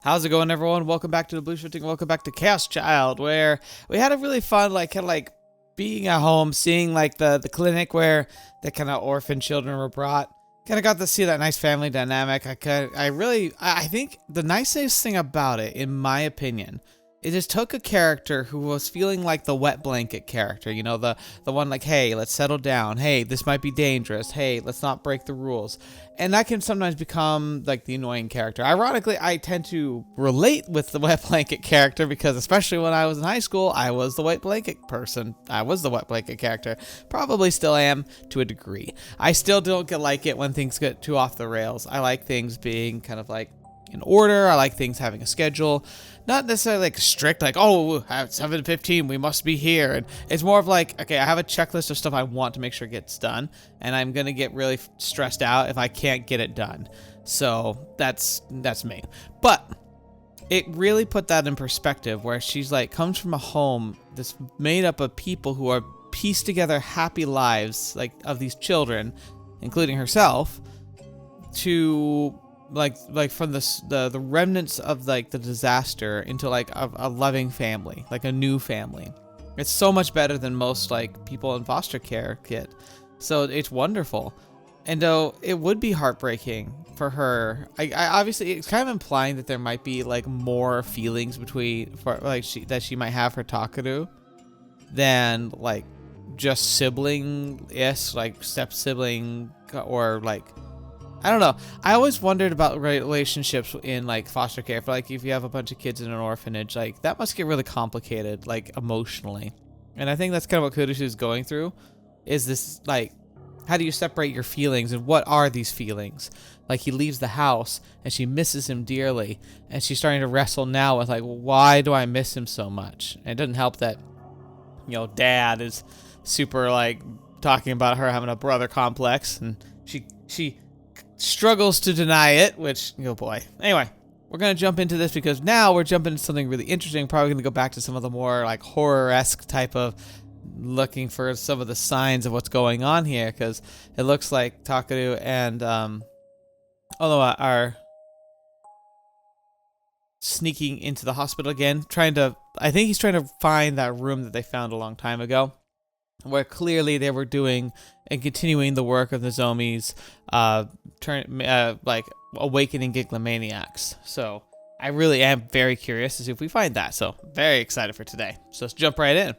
How's it going, everyone? Welcome back to TheBlueShifting. Welcome back to Chaoschild, where we had a really fun, being at home, seeing the clinic where the kind of orphan children were brought. Kind of got to see that nice family dynamic. I think the nicest thing about it, in my opinion, it just took a character who was feeling like the wet blanket character, you know, the one like, hey, let's settle down. Hey, this might be dangerous. Hey, let's not break the rules. And that can sometimes become like the annoying character. Ironically, I tend to relate with the wet blanket character because especially when I was in high school, I was the wet blanket person. I was the wet blanket character. Probably still am to a degree. I still don't like it when things get too off the rails. I like things being kind of like in order. I like things having a schedule, not necessarily like strict, like, oh, at 7:15 we must be here. And it's more of like, okay, I have a checklist of stuff I want to make sure gets done, and I'm gonna get really stressed out if I can't get it done. So that's me. But it really put that in perspective, where she's like comes from a home that's made up of people who are pieced together happy lives, like of these children, including herself, to like from the remnants of like the disaster into like a loving family, like a new family. It's so much better than most like people in foster care get. So it's wonderful. And though it would be heartbreaking for her, I obviously it's kind of implying that there might be like more feelings that she might have for Takuru than like just sibling-ish, like step sibling, or like, I don't know. I always wondered about relationships in like foster care. For like if you have a bunch of kids in an orphanage, like that must get really complicated, like emotionally. And I think that's kind of what Kudish is going through. Is this like, how do you separate your feelings, and what are these feelings? Like he leaves the house and she misses him dearly, and she's starting to wrestle now with like, why do I miss him so much? And it doesn't help that, you know, dad is super like talking about her having a brother complex, and she struggles to deny it, which, oh boy. Anyway, we're going to jump into this because now we're jumping into something really interesting. Probably going to go back to some of the more like horror-esque type of looking for some of the signs of what's going on here, because it looks like Takuru and Onoe are sneaking into the hospital again, I think he's trying to find that room that they found a long time ago, where clearly they were doing and continuing the work of the Zomies, like awakening gigalomaniacs. So I really am very curious to see if we find that. So very excited for today. So let's jump right in.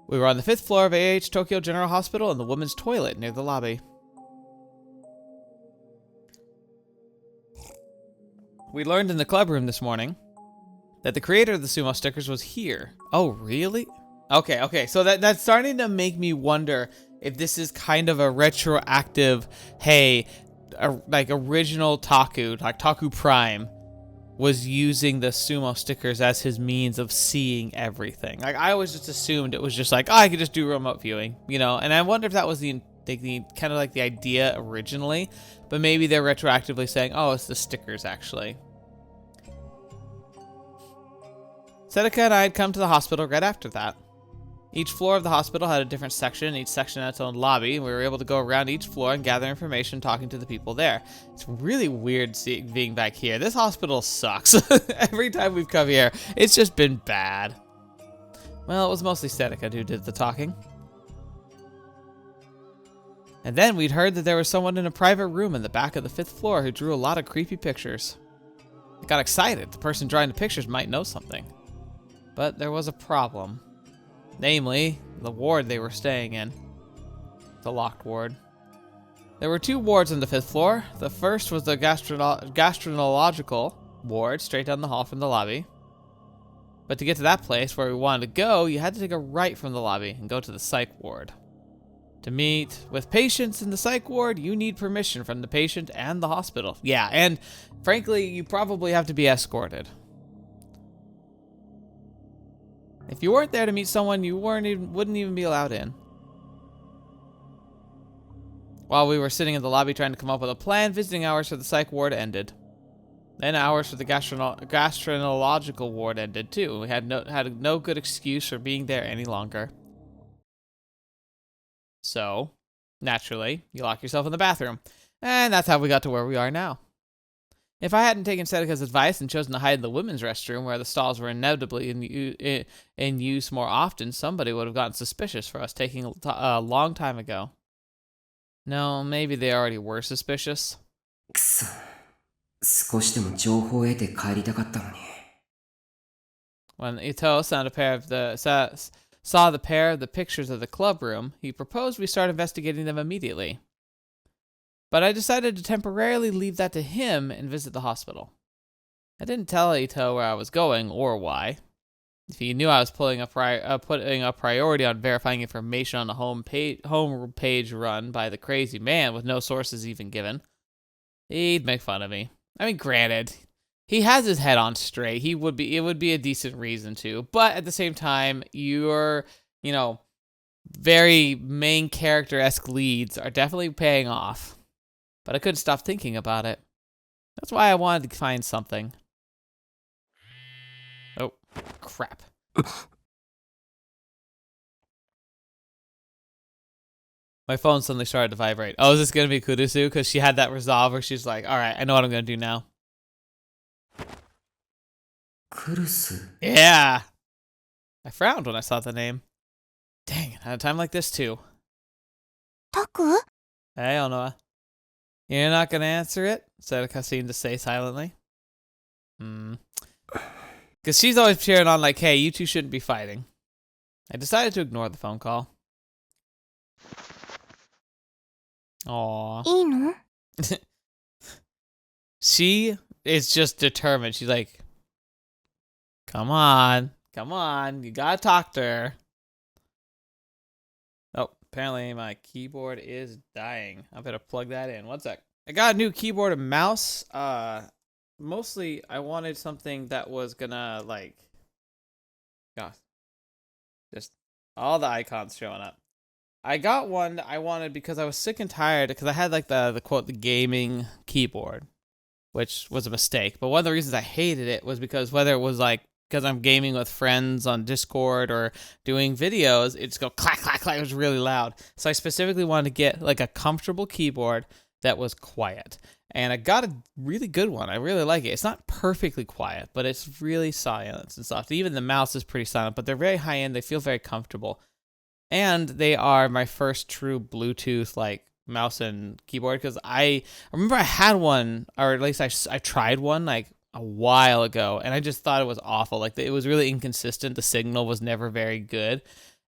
We were on the 5th floor of AH Tokyo General Hospital in the women's toilet near the lobby. We learned in the club room this morning that the creator of the sumo stickers was here. Oh, really? Okay, so that's starting to make me wonder if this is kind of a retroactive, hey, like original Taku, like Taku Prime, was using the sumo stickers as his means of seeing everything. Like, I always just assumed it was just like, oh, I could just do remote viewing, you know? And I wonder if that was the kind of like the idea originally, but maybe they're retroactively saying, oh, it's the stickers actually. Sedaka and I had come to the hospital right after that. Each floor of the hospital had a different section, each section had its own lobby, and we were able to go around each floor and gather information talking to the people there. It's really weird being back here. This hospital sucks. Every time we've come here, it's just been bad. Well, it was mostly Sedaka who did the talking. And then we'd heard that there was someone in a private room in the back of the 5th floor who drew a lot of creepy pictures. I got excited. The person drawing the pictures might know something. But there was a problem. Namely, the ward they were staying in. The locked ward. There were 2 wards on the 5th floor. The first was the gastroenterological ward, straight down the hall from the lobby. But to get to that place where we wanted to go, you had to take a right from the lobby and go to the psych ward. To meet with patients in the psych ward, you need permission from the patient and the hospital. Yeah, and frankly, you probably have to be escorted. If you weren't there to meet someone, you wouldn't even be allowed in. While we were sitting in the lobby trying to come up with a plan, visiting hours for the psych ward ended. Then hours for the gastroenterological ward ended too. We had no good excuse for being there any longer. So, naturally, you lock yourself in the bathroom. And that's how we got to where we are now. If I hadn't taken Setika's advice and chosen to hide in the women's restroom where the stalls were inevitably in use more often, somebody would have gotten suspicious for us taking a long time ago. No, maybe they already were suspicious. くそ、少しでも情報を得て帰りたかったのに。When Ito saw the pair of the pictures of the club room, he proposed we start investigating them immediately. But I decided to temporarily leave that to him and visit the hospital. I didn't tell Ito where I was going or why. If he knew I was putting a priority on verifying information on a home page run by the crazy man with no sources even given, he'd make fun of me. I mean, granted, he has his head on straight. It would be a decent reason to, but at the same time, your, very main character-esque leads are definitely paying off. But I couldn't stop thinking about it. That's why I wanted to find something. Oh, crap. My phone suddenly started to vibrate. Oh, is this going to be Kurusu? Because she had that resolve where she's like, alright, I know what I'm going to do now. Kurusu? Yeah! I frowned when I saw the name. Dang, at a time like this too. Taku? Hey, Onoe. You're not gonna answer it? Said Cassine to say silently. Because she's always cheering on like, hey, you two shouldn't be fighting. I decided to ignore the phone call. Aww. いいの? She is just determined. She's like, come on, you gotta talk to her. Oh, apparently my keyboard is dying. I better plug that in. One sec. I got a new keyboard and mouse. Mostly I wanted something that was gonna like, gosh, just all the icons showing up. I got one I wanted because I was sick and tired because I had like the quote, the gaming keyboard, which was a mistake. But one of the reasons I hated it was because whether it was like, because I'm gaming with friends on Discord or doing videos, it just go clack, clack, clack. It was really loud. So I specifically wanted to get like a comfortable keyboard that was quiet. And I got a really good one. I really like it. It's not perfectly quiet, but it's really silent and soft. Even the mouse is pretty silent, but they're very high end. They feel very comfortable. And they are my first true Bluetooth like mouse and keyboard, because I remember I had one, or at least I tried one like a while ago, and I just thought it was awful. Like, it was really inconsistent. The signal was never very good,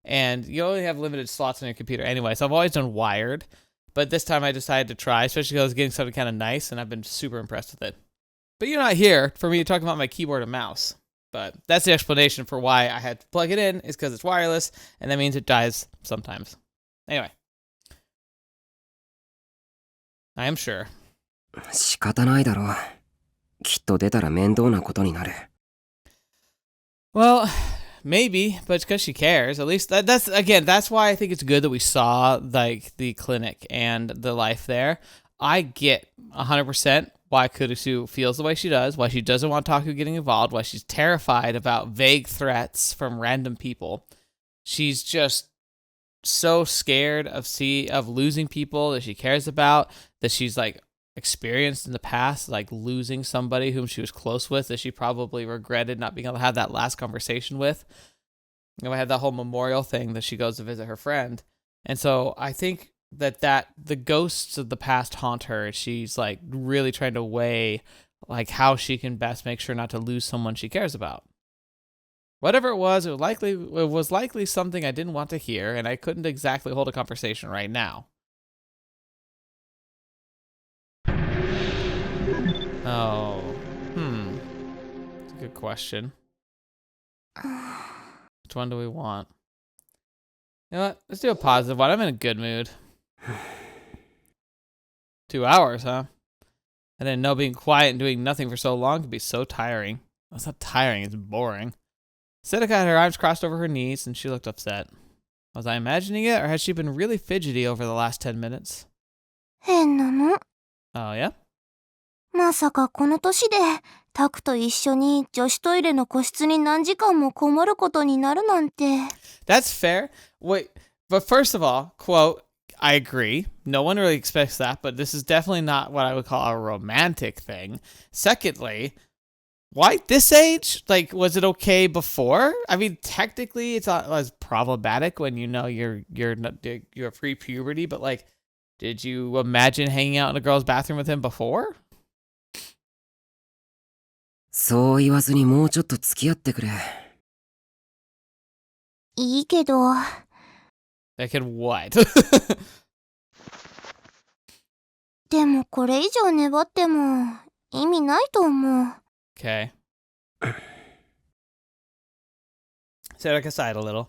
and you only have limited slots on your computer anyway, so I've always done wired, but this time I decided to try, especially because I was getting something kind of nice, and I've been super impressed with it. But you're not here for me to talk about my keyboard and mouse, but that's the explanation for why I had to plug it in, is because it's wireless, and that means it dies sometimes. Anyway, I am sure. 仕方ないだろう。きっと出たら面倒なことになる。 Well, maybe, but it's because she cares. At least that's why I think it's good that we saw like the clinic and the life there. I get 100% why Kurusu feels the way she does, why she doesn't want Taku getting involved, why she's terrified about vague threats from random people. She's just so scared of losing people that she cares about, that she's like experienced in the past, like losing somebody whom she was close with that she probably regretted not being able to have that last conversation with. I had that whole memorial thing that she goes to visit her friend. And so I think that the ghosts of the past haunt her. She's like really trying to weigh like how she can best make sure not to lose someone she cares about. Whatever it was likely something I didn't want to hear, and I couldn't exactly hold a conversation right now. Oh, that's a good question. Which one do we want? You know what? Let's do a positive one. I'm in a good mood. 2 hours, huh? I didn't know being quiet and doing nothing for so long could be so tiring. Well, it's not tiring, it's boring. Setika had her arms crossed over her knees, and she looked upset. Was I imagining it, or had she been really fidgety over the last 10 minutes? 変なの? Oh, yeah? まさかこの年でタクと一緒に女子トイレの個室に何時間もこもることになるなんて。 That's fair. Wait, but first of all, quote, I agree. No one really expects that, but this is definitely not what I would call a romantic thing. Secondly, why this age? Like, was it okay before? I mean, technically, it's not as problematic when you know you're pre-puberty, but like, did you imagine hanging out in a girl's bathroom with him before? そう言わずにもうちょっと付き合ってくれ。いいけど、 Like, in what? でもこれ以上粘っても意味ないと思う。 Okay. Sarek aside a little.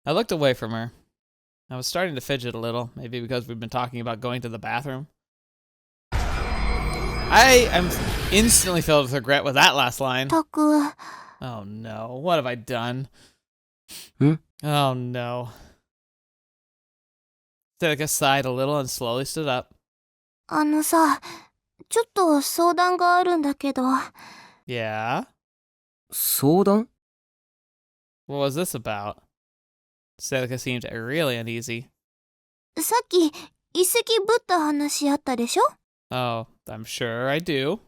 I looked away from her. I was starting to fidget a little, maybe because we've been talking about going to the bathroom. I am instantly filled with regret with that last line. たく、 Oh no, what have I done? Hmm? Oh no. Sarek sighed a little and slowly stood up. あのさ、ちょっと相談があるんだけど。 Yeah? 相談？ What was this about? Sarek seemed really uneasy. さっき遺跡ぶった話あったでしょ？ Oh, I'm sure I do.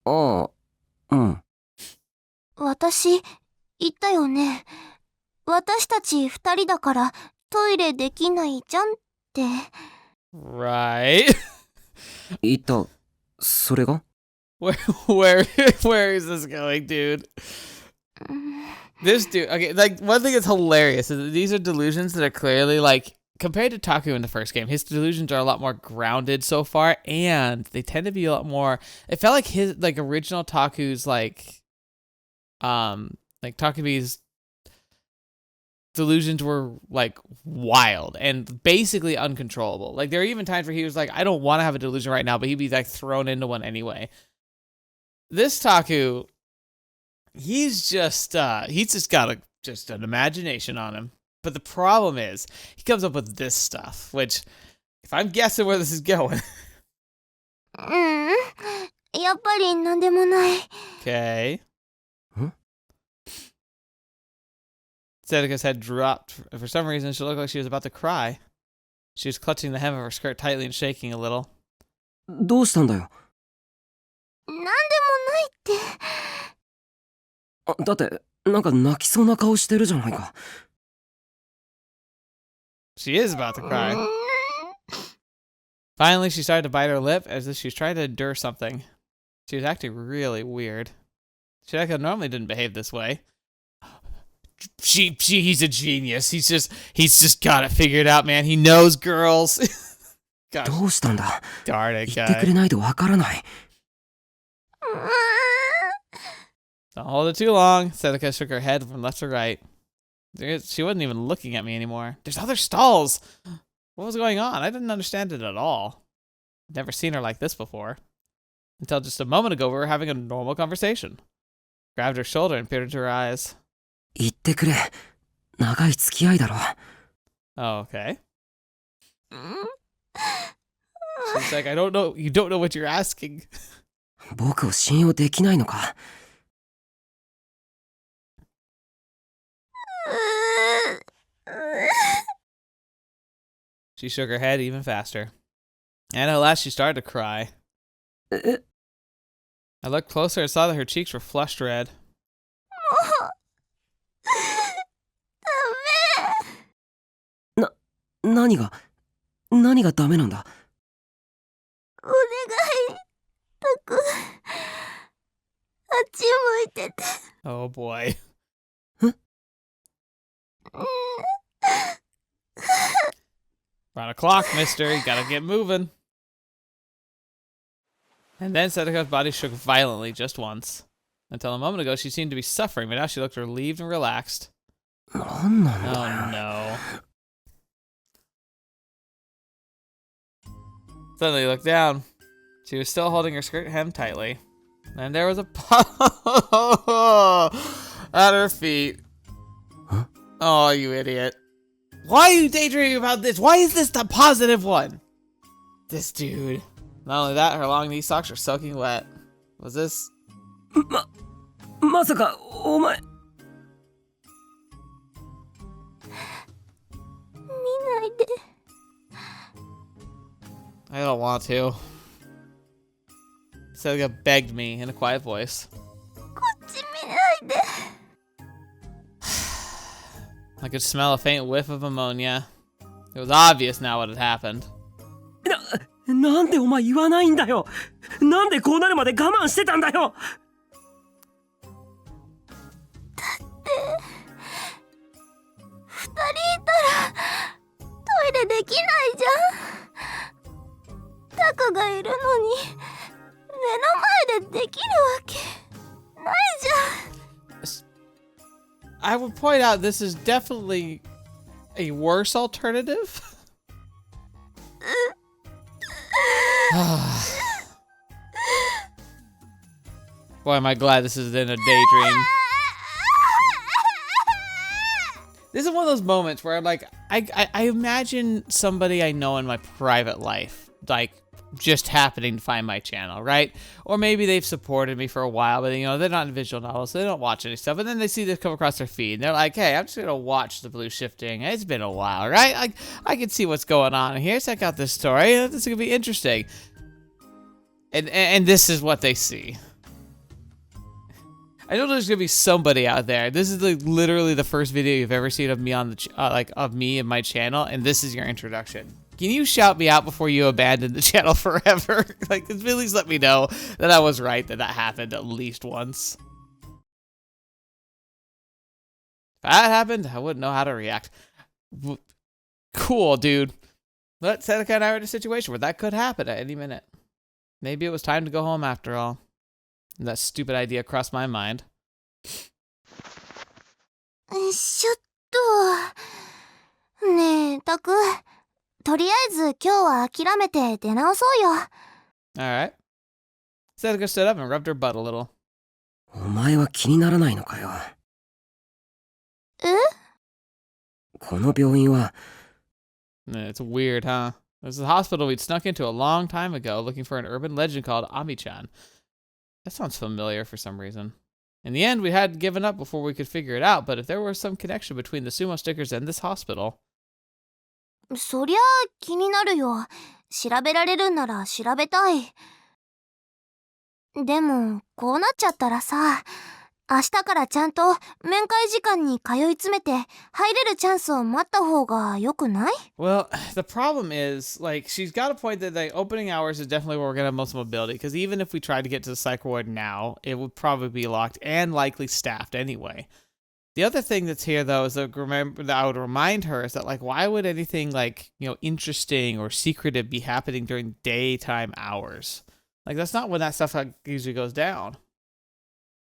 ああ、うん。私、言ったよね。私たち二人だからトイレできないじゃんって。 Right. 言った。それが？ Where is this going, dude? This dude, okay, like, one thing that's hilarious is that these are delusions that are clearly, like, compared to Taku in the first game, his delusions are a lot more grounded so far, and they tend to be a lot more, it felt like his, like, original Taku's, like Takubi's delusions were, like, wild and basically uncontrollable. Like, there are even times where he was like, I don't want to have a delusion right now, but he'd be, like, thrown into one anyway. This Taku, he's just got just an imagination on him. But the problem is, he comes up with this stuff, which, if I'm guessing where this is going. やっぱりなんでもない。 Okay. Huh? Sedeka's head dropped. For some reason, she looked like she was about to cry. She was clutching the hem of her skirt tightly and shaking a little. どうしたんだよ。なんでもないって。あ、だって、なんか泣きそうな顔してるじゃないか。She is about to cry. Finally, she started to bite her lip as if she was trying to endure something. She was acting really weird. Sedeka normally didn't behave this way. He's a genius. He's just got it figured out, man. He knows girls. Gosh, どうしたんだ。 darn it, 言ってく guy. れないとわからない。Don't hold it too long. Sedeka shook her head from left to right. She wasn't even looking at me anymore. There's other stalls. What was going on? I didn't understand it at all. I'd never seen her like this before. Until just a moment ago, we were having a normal conversation. Grabbed her shoulder and peered into her eyes. 言ってくれ。長い付き合いだろ。 Oh, okay. She's like, I don't know. You don't know what you're asking. 僕を信用できないのか。 She shook her head even faster. And at last she started to cry. え、 I looked closer and saw that her cheeks were flushed red. 何がダメなんだ。お願い、たく。あっち向いてて。 Oh boy. Round the clock, mister. You gotta get moving. And then Sedeka's body shook violently just once. Until a moment ago, she seemed to be suffering, but now she looked relieved and relaxed. なんなんだよ。 Oh no. Suddenly looked down. She was still holding her skirt hem tightly. And there was a at her feet. Huh? Oh, you idiot. Why are you daydreaming about this? Why is this the positive one? This dude. Not only that, her long knee socks are soaking wet. Was this? まさか、お前。みんないで。 I don't want to. Setsuka begged me in a quiet voice. こっち見ないで。 I could smell a faint whiff of ammonia. It was obvious now what had happened. なんでお前言わないんだよ。なんでこうなるまで我慢してたんだよ。二人いたらトイレできないじゃん。タクがいるのに目の前でできるわけないじゃん。 I would point out this is definitely a worse alternative. Boy, am I glad this is in a daydream. This is one of those moments where I imagine somebody I know in my private life, like, just happening to find my channel, right? Or maybe they've supported me for a while, but, you know, they're not in visual novels, so they don't watch any stuff, and then they see this come across their feed, and they're like, hey, I'm just gonna watch The Blue Shifting. It's been a while, right? I can see what's going on here. Check out this story. This is gonna be interesting. And this is what they see. I know there's gonna be somebody out there. This is like literally the first video you've ever seen of me on the of me and my channel, and this is your introduction. Can you shout me out before you abandon the channel forever? Like, at least let me know that I was right, that happened at least once. If that happened, I wouldn't know how to react. Cool, dude. But Seneca and I are in a situation where that could happen at any minute. Maybe it was time to go home after all. That stupid idea crossed my mind. ちょっと。ねえ、タク。とりあえず今日は諦めて出直そうよ。Alright. Seneca stood up and rubbed her butt a little. お前は気にならないのかよ。え？この病院は。 It's weird, huh? This is a hospital we'd snuck into a long time ago looking for an urban legend called Ami-chan. That sounds familiar for some reason. In the end, we had given up before we could figure it out, but if there was some connection between the sumo stickers and this hospital... そりゃ気になるよ。調べられるんなら調べたい。でも、こうなっちゃったらさ、明日からちゃんと面会時間に通い詰めて入れるチャンスを待った方が良くない？ Well, the problem is, like, she's got a point that the opening hours is definitely where we're going to have most mobility, because even if we tried to get to the psych ward now, it would probably be locked and likely staffed anyway. The other thing that's here, though, is that I would remind her is that, like, why would anything, like, you know, interesting or secretive be happening during daytime hours? Like, that's not when that stuff usually goes down.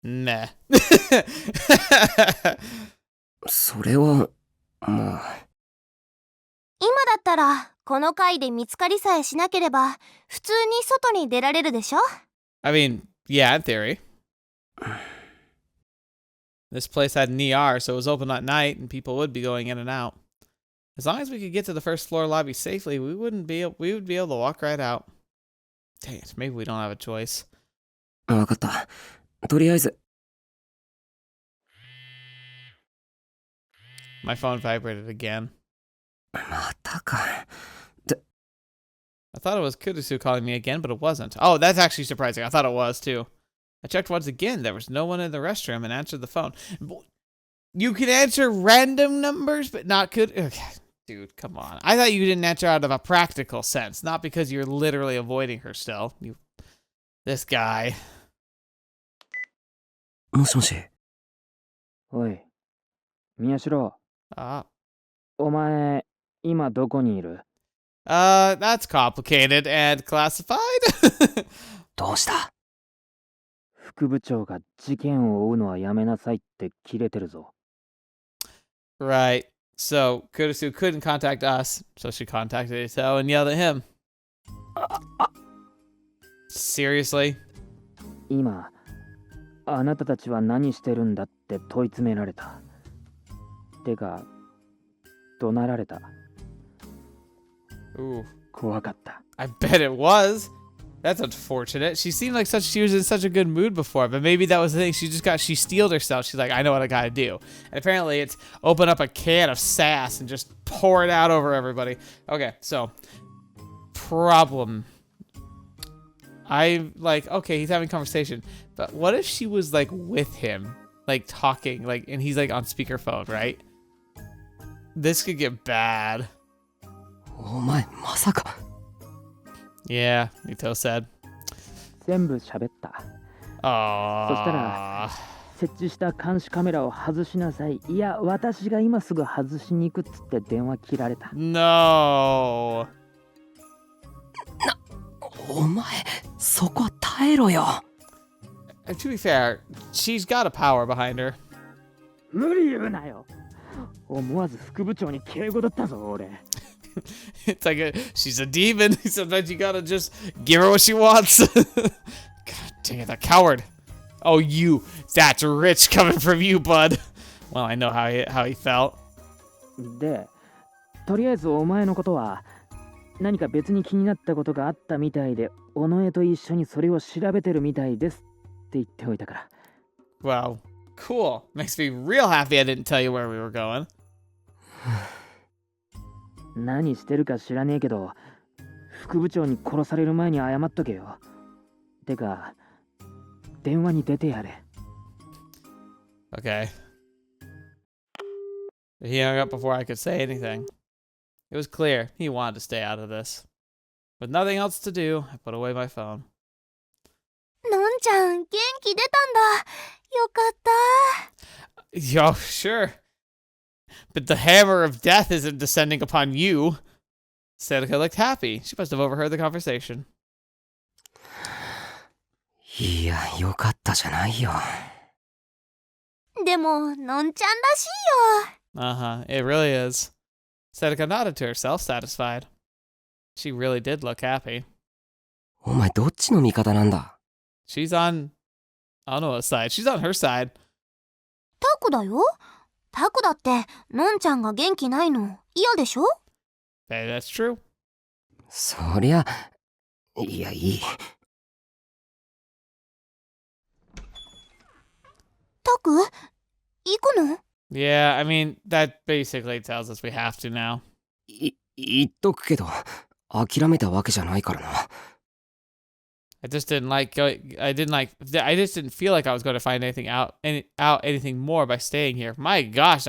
Meh. それは、まあ。今だったら、この階で見つかりさえしなければ、普通に外に出られるでしょ？ I mean, yeah, in theory. This place had an ER, so it was open at night, and people would be going in and out. As long as we could get to the first floor lobby safely, we would be able to walk right out. Dang it, maybe we don't have a choice. わかった。とりあえず。 My phone vibrated again. またか。I thought it was Kurusu calling me again, but it wasn't. Oh, that's actually surprising. I thought it was, too. I checked once again. There was no one in the restroom and answered the phone. You can answer random numbers, but not good. Okay, dude, come on. I thought you didn't answer out of a practical sense, not because you're literally avoiding her still. This guy. もしもし。おい、宮代。Ah. お前、今どこにいる？ That's complicated and classified. どうした？副部長が事件を追うのはやめなさいってキレてるぞ。Right. So, Kurusu couldn't contact us, so she contacted Ito and yelled at him. Seriously? 今、あなたたちは何してるんだって問い詰められた。てか、怒鳴られた。 Ooh. 怖かった。I bet it was. That's unfortunate. She seemed like she was in such a good mood before, but maybe that was the thing. She steeled herself. She's like, I know what I gotta do. And apparently it's open up a can of sass and just pour it out over everybody. Okay, so problem. Okay, he's having a conversation, but what if she was like with him, like talking, like, and he's like on speakerphone, right? This could get bad. お前まさか Yeah, Nito said. 全部喋った。そしたら、設置した監視カメラを外しなさい。いや、私が今すぐ外しに行くっつって電話切られた。No. お前そこは耐えろよ To be fair, she's got a power behind her. 無理言うなよ。思わず副部長に敬語だったぞ、俺。It's like she's a demon. Sometimes you gotta just give her what she wants. God dang it, that coward. Oh, that's rich coming from you, bud. Well, I know how he felt. で、とりあえずお前のことは何か別に気になったことがあったみたいで、尾上と一緒にそれを調べてるみたいですって言っておいたから。Wow, cool. Makes me real happy I didn't tell you where we were going. 何してるか知らねえけど、副部長に殺される前に謝っとけよ。てか、電話に出てやれ。Okay. He hung up before I could say anything. It was clear he wanted to stay out of this. With nothing else to do, I put away my phone. のんちゃん、元気出たんだ。よかった。Yo, sure. But the hammer of death isn't descending upon you. Seneca looked happy. She must have overheard the conversation. いやよかったじゃないよでも、のんちゃんらしいよ。Uh-huh, it really is. Seneca nodded to herself, satisfied. She really did look happy. お前どっちの味方なんだ She's on Onoe's side. She's on her side. タクだよ。タクだって、のんちゃんが元気ないの嫌でしょ Hey, that's true. そりゃいやいいタク行くの Yeah, I mean, that basically tells us we have to now. 言っとくけど諦めたわけじゃないからな I just didn't feel like I was going to find anything more by staying here. My gosh,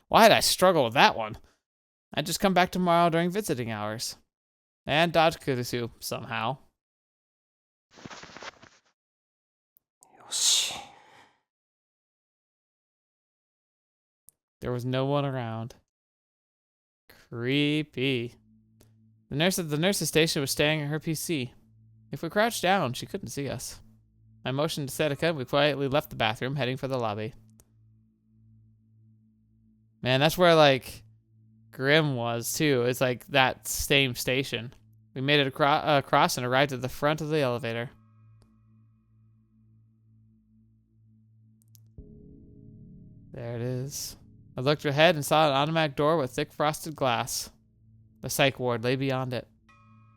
why did I struggle with that one? I'd just come back tomorrow during visiting hours. And dodge Kurisu somehow. よし There was no one around. Creepy. The nurse at the nurse's station was staring at her PC. If we crouched down, she couldn't see us. I motioned to Seneca and we quietly left the bathroom, heading for the lobby. Man, that's where, like, Grim was, too. It's like that same station. We made it across and arrived at the front of the elevator. There it is. I looked ahead and saw an automatic door with thick frosted glass. The psych ward lay beyond it.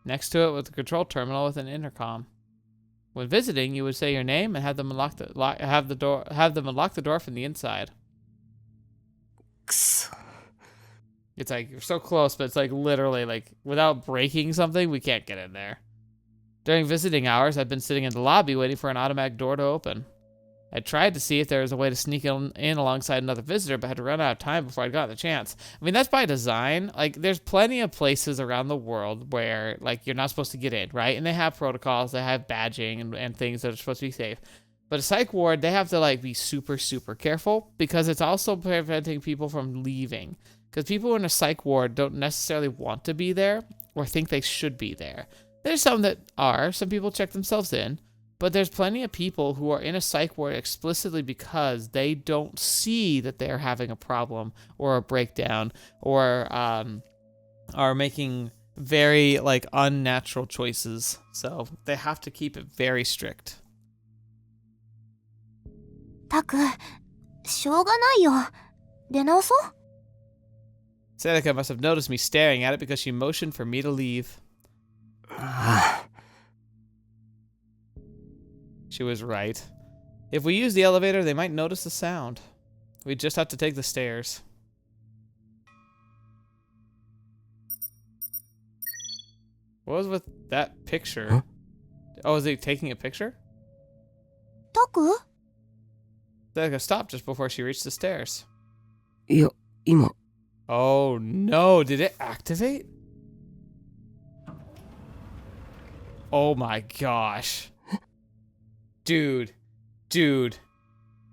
Next to it was a control terminal with an intercom. When visiting, you would say your name and have them unlock the door from the inside. くそ It's like you're so close, but it's like literally like without breaking something, we can't get in there. During visiting hours, I'd been sitting in the lobby waiting for an automatic door to open. I tried to see if there was a way to sneak in alongside another visitor, but had to run out of time before I'd gotten the chance. I mean, that's by design. Like, there's plenty of places around the world where, like, you're not supposed to get in, right? And they have protocols, they have badging and things that are supposed to be safe. But a psych ward, they have to, like, be super, super careful because it's also preventing people from leaving. Because people in a psych ward don't necessarily want to be there or think they should be there. There's some that are. Some people check themselves in. But there's plenty of people who are in a psych ward explicitly because they don't see that they're having a problem or a breakdown or are making very like unnatural choices. So they have to keep it very strict. タク、しょうがないよ。出直そう Seneca must have noticed me staring at it because she motioned for me to leave. ああ She was right. If we use the elevator, they might notice the sound. We just have to take the stairs. What was with that picture? Huh? Oh, is he taking a picture? Taku? They stopped just before she reached the stairs. いや、今、 Oh no, did it activate? Oh my gosh. Dude.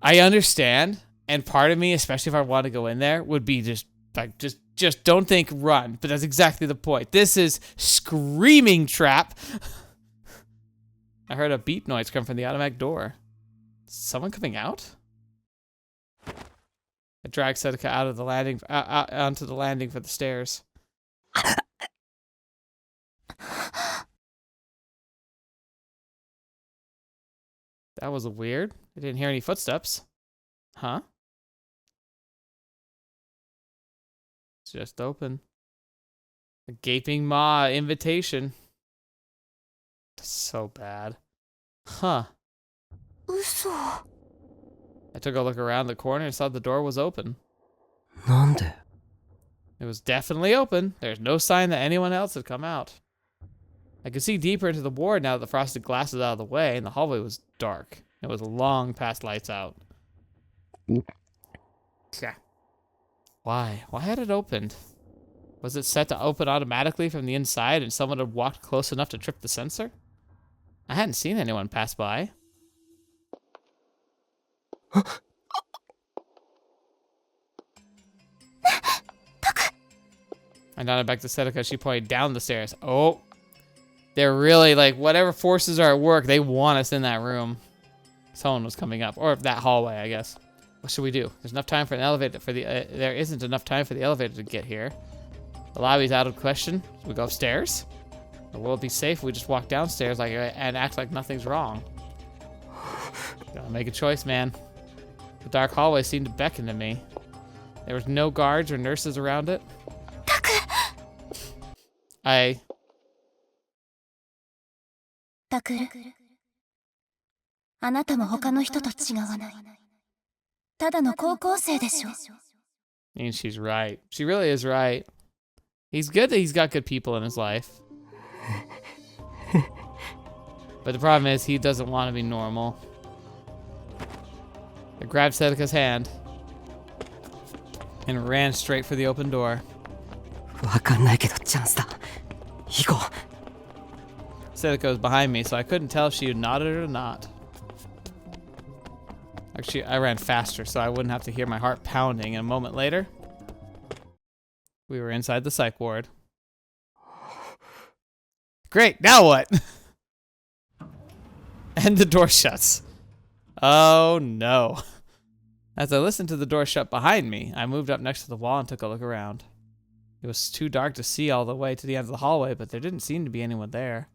I understand, and part of me, especially if I want to go in there, would be just like just don't think run, but that's exactly the point. This is screaming trap. I heard a beep noise come from the automatic door. Someone coming out? I dragged Sedeka out of the landing, onto the landing for the stairs. That was weird. I didn't hear any footsteps. Huh? It's just open. A gaping maw invitation. So bad. Huh. 嘘。I took a look around the corner and saw the door was open. なんで It was definitely open. There's no sign that anyone else had come out. I could see deeper into the ward now that the frosted glass was out of the way, and the hallway was dark. It was long past lights out. Yeah. Why? Why had it opened? Was it set to open automatically from the inside and someone had walked close enough to trip the sensor? I hadn't seen anyone pass by. I nodded back to Sedeka. She pointed down the stairs. Oh. They're really, like, whatever forces are at work, they want us in that room. Someone was coming up. Or that hallway, I guess. What should we do? There's enough time for an elevator there isn't enough time for the elevator to get here. The lobby's out of question. Should we go upstairs? Or will it be safe if we just walk downstairs and act like nothing's wrong? Gotta make a choice, man. The dark hallway seemed to beckon to me. There was no guards or nurses around it. I... タクル。あなたも他の人と違わない。ただの高校生でしょ。 And she's right. She really is right. He's good that he's got good people in his life. But the problem is he doesn't want to be normal. I grabbed Sedeka's hand and ran straight for the open door. わかんないけどチャンスだ。行こう。 Sedeka was behind me, so I couldn't tell if she had nodded or not. Actually, I ran faster, so I wouldn't have to hear my heart pounding. And a moment later, we were inside the psych ward. Great, now what? And the door shuts. Oh no. As I listened to the door shut behind me, I moved up next to the wall and took a look around. It was too dark to see all the way to the end of the hallway, but there didn't seem to be anyone there.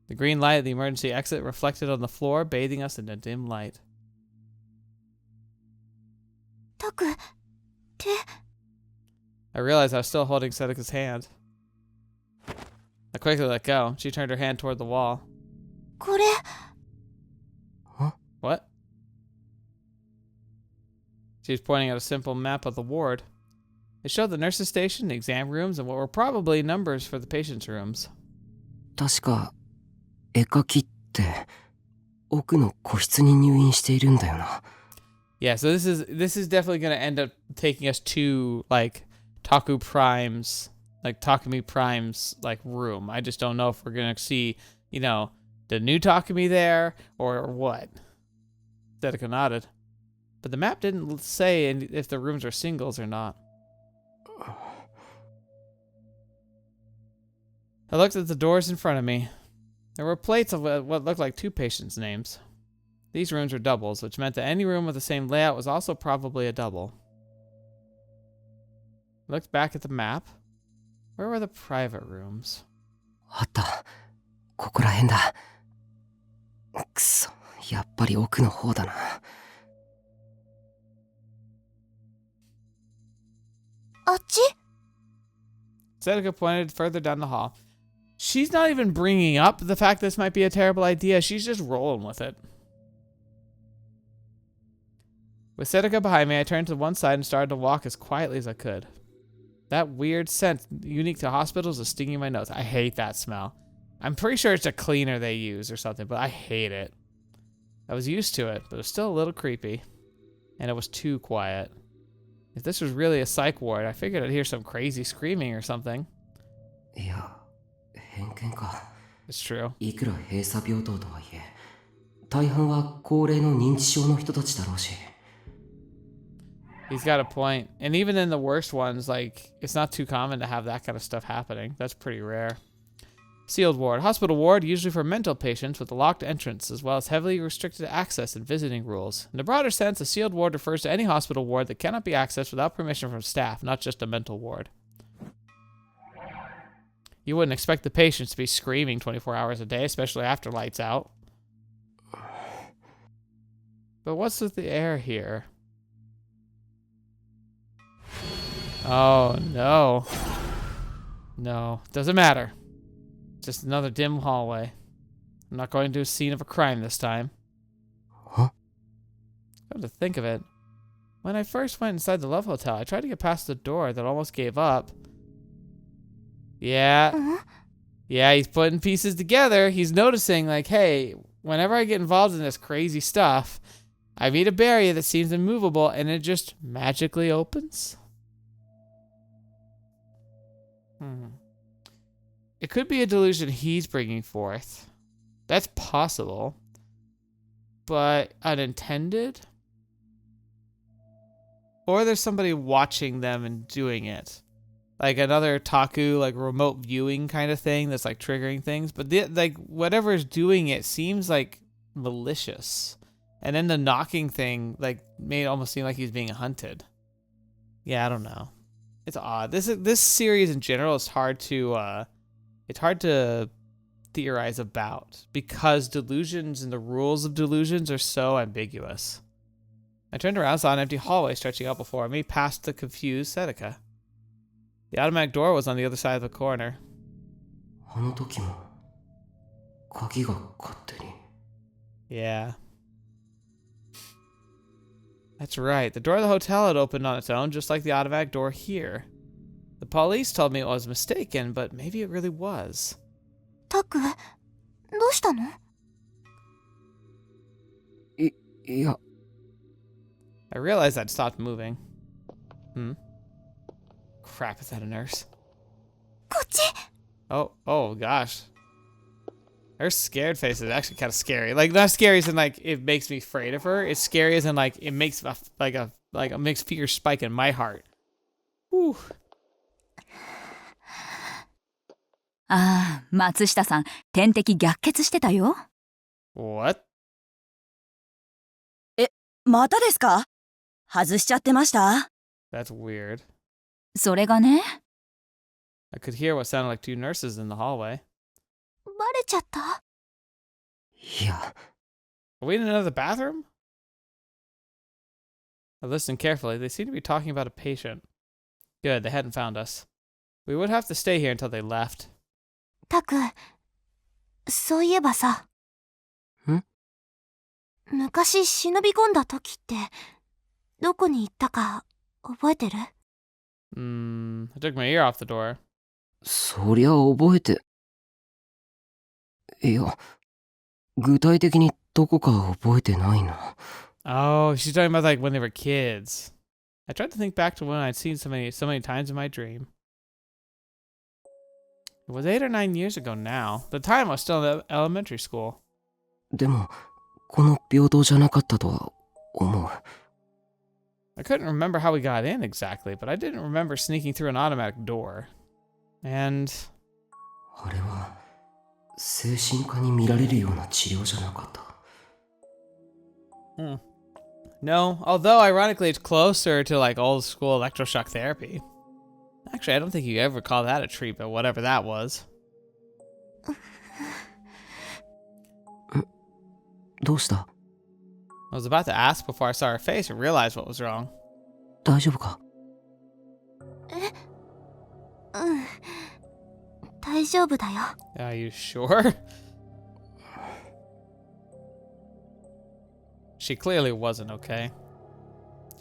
The green light of the emergency exit reflected on the floor, bathing us in a dim light. タク、手。 I realized I was still holding Sedeka's hand. I quickly let go. She turned her hand toward the wall. これ。 What? She was pointing at a simple map of the ward. It showed the nurse's station, the exam rooms, and what were probably numbers for the patients' rooms. 確か絵描きって奥の個室に入院しているんだよな。 Yeah, so this is definitely going to end up taking us to like Takumi Prime's like room. I just don't know if we're going to see, you know, the new Takumi there or what. Sedeka nodded. But the map didn't say if the rooms are singles or not. I looked at the doors in front of me. There were plates of what looked like two patients' names. These rooms were doubles, which meant that any room with the same layout was also probably a double. I looked back at the map. Where were the private rooms? あった。ここら辺だ。くそ、やっぱり奥の方だな。あっち？ Sedeka pointed further down the hall. She's not even bringing up the fact this might be a terrible idea. She's just rolling with it. With Seneca behind me, I turned to one side and started to walk as quietly as I could. That weird scent unique to hospitals is stinging my nose. I hate that smell. I'm pretty sure it's a cleaner they use or something, but I hate it. I was used to it, but it was still a little creepy. And it was too quiet. If this was really a psych ward, I figured I'd hear some crazy screaming or something. いや、偏見か。 It's true. いくら閉鎖病棟とはいえ、大半は高齢の認知症の人たちだろうし。 He's got a point. And even in the worst ones, like, it's not too common to have that kind of stuff happening. That's pretty rare. Sealed ward. Hospital ward, usually for mental patients with a locked entrance, as well as heavily restricted access and visiting rules. In a broader sense, a sealed ward refers to any hospital ward that cannot be accessed without permission from staff, not just a mental ward. You wouldn't expect the patients to be screaming 24 hours a day, especially after lights out. But what's with the air here? Oh, no. No, doesn't matter. Just another dim hallway. I'm not going to a scene of a crime this time. Huh? Come to think of it, when I first went inside the Love Hotel, I tried to get past the door that almost gave up. Yeah. Yeah, he's putting pieces together. He's noticing, like, hey, whenever I get involved in this crazy stuff, I meet a barrier that seems immovable and it just magically opens. It could be a delusion he's bringing forth. That's possible. But unintended? Or there's somebody watching them and doing it. Like another Taku, like remote viewing kind of thing that's like triggering things. But like whatever is doing it seems like malicious. And then the knocking thing like made it almost seem like he's being hunted. Yeah, I don't know. It's odd. This series in general is hard to theorize about because delusions and the rules of delusions are so ambiguous. I turned around and saw an empty hallway stretching out before me past the confused Seneca. The automatic door was on the other side of the corner. あの時も鍵が勝手に。 Yeah. That's right. The door of the hotel had opened on its own, just like the automatic door here. The police told me it was mistaken, but maybe it really was. タク、どうしたの？いや。 I realized I'd stopped moving. Crap, is that a nurse? こっち。 Oh gosh. Her scared face is actually kind of scary. Like, not scary as in like it makes me afraid of her. It's scary as in like it makes it makes fear spike in my heart. Whew. ああ、松下さん、点滴逆血してたよ。What? またですか？外しちゃってました？ That's weird. それがね。I could hear what sounded like two nurses in the hallway. バレちゃった？いや。 Are we in another bathroom? I listened carefully. They seemed to be talking about a patient. Good, they hadn't found us. We would have to stay here until they left. タク、そういえばさ。ん？昔忍び込んだ時って、どこに行ったか覚えてる？ I took my ear off the door. そりゃ覚えて。いや、具体的にどこか覚えてないな。 Oh, she's talking about like when they were kids. I tried to think back to when I'd seen so many times in my dream. It was 8 or 9 years ago now. The time I was still in elementary school. でも、この病棟じゃなかったとは思う。 I couldn't remember how we got in exactly, but I didn't remember sneaking through an automatic door. And あれは精神科に見られるような治療じゃなかった。no, although ironically it's closer to like old school electroshock therapy. Actually, I don't think you ever call that a treatment, whatever that was. どうした？ I was about to ask before I saw her face and realized what was wrong. 大丈夫か？大丈夫だよ。 Are you sure? She clearly wasn't okay.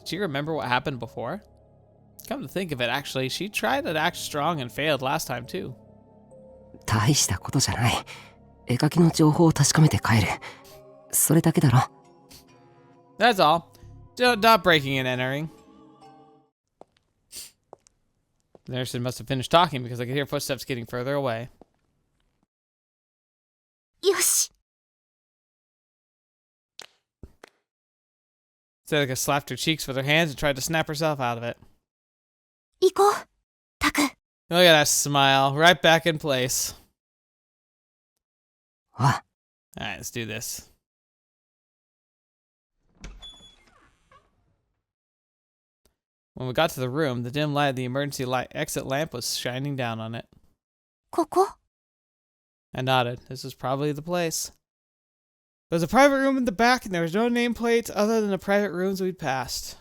Do you remember what happened before? Come to think of it, actually, she tried to act strong and failed last time too. 大したことじゃない。絵描きの情報を確かめて帰る。それだけだろ。That's all. Not breaking and entering. The nurse must have finished talking because I could hear footsteps getting further away. よし。 Sedeka slapped her cheeks with her hands and tried to snap herself out of it. 行こう、タク。 Look at that smile. Right back in place. あ、Alright, let's do this. When we got to the room, the dim light of the emergency light exit lamp was shining down on it. ここ？ I nodded. This was probably the place. There was a private room in the back, and there was no nameplate other than the private rooms we'd passed.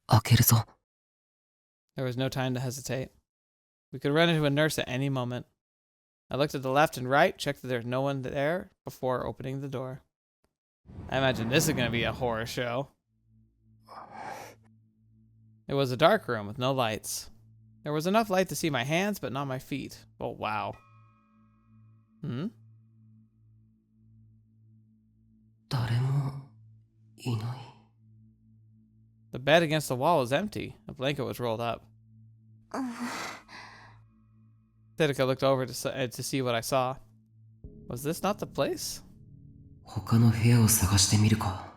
開けるぞ。 There was no time to hesitate. We could run into a nurse at any moment. I looked at the left and right, checked that there was no one there before opening the door. I imagine this is going to be a horror show. It was a dark room with no lights. There was enough light to see my hands, but not my feet. Oh, wow. Hmm? 誰もいない。 The bed against the wall was empty. A blanket was rolled up. Sedeka looked over to see what I saw. Was this not the place? 他の部屋を探してみるか。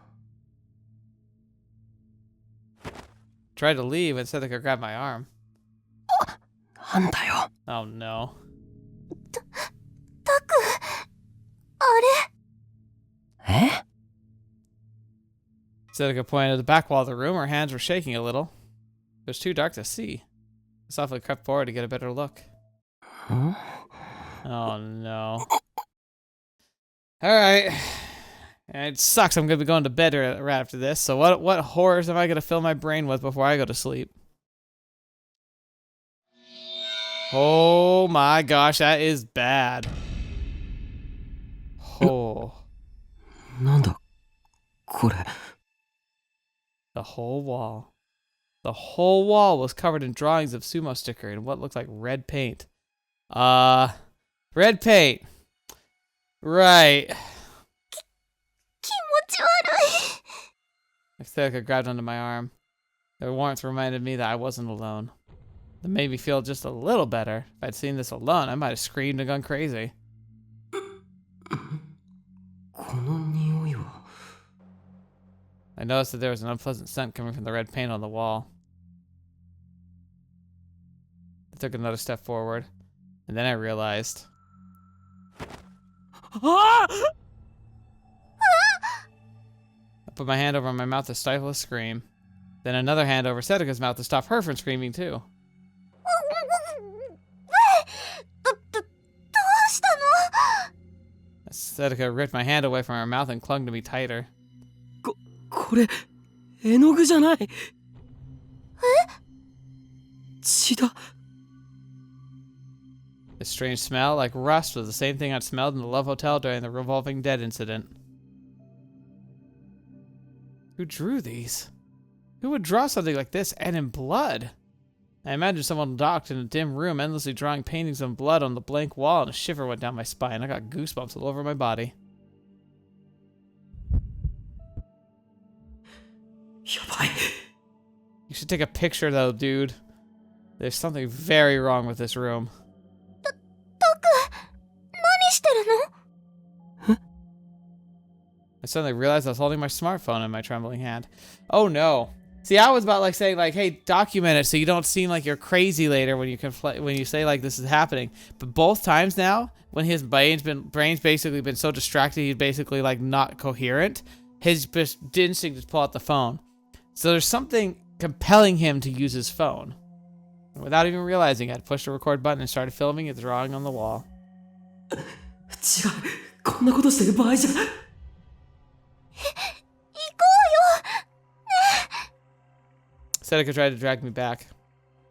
Tried to leave and Sedeka grabbed my arm. なんだよ。 Oh no. タク、あれ？え？ Sedeka pointed to the back wall of the room. Her hands were shaking a little. It was too dark to see. I softly crept forward to get a better look. ん？ Oh no. Alright. It sucks. I'm going to be going to bed right after this. So what horrors am I going to fill my brain with before I go to sleep? Oh my gosh, that is bad. Oh. なんだこれ。 The whole wall. The whole wall was covered in drawings of sumo sticker and what looked like red paint. Red paint. Right. 気持ち悪い。 Sedeka grabbed onto my arm. The warmth reminded me that I wasn't alone. It made me feel just a little better. If I'd seen this alone, I might have screamed and gone crazy. この匂いは。 I noticed that there was an unpleasant scent coming from the red paint on the wall. I took another step forward, and then I realized. I put my hand over my mouth to stifle a scream. Then another hand over Sedeka's mouth to stop her from screaming too. どうしたの？ Sedeka ripped my hand away from her mouth and clung to me tighter. これ絵の具じゃない。え？血だ。 The strange smell, like rust, was the same thing I'd smelled in the Love Hotel during the revolving dead incident. Who drew these? Who would draw something like this and in blood? I imagined someone locked in a dim room, endlessly drawing paintings of blood on the blank wall, and a shiver went down my spine. I got goosebumps all over my body. やばい。 You should take a picture though, dude. There's something very wrong with this room. タク、何してるの？ I suddenly realized I was holding my smartphone in my trembling hand. Oh no. See, I was about like saying like, hey, document it so you don't seem like you're crazy later when you say like this is happening. But both times now, when his brain's basically been so distracted, he's basically like not coherent, his instinct is pull out the phone. So there's something compelling him to use his phone. Without even realizing it, I pushed the record button and started filming a drawing on the wall. 違う。こんなことしてる場合じゃ。行こうよ。 Sedeka tried to drag me back,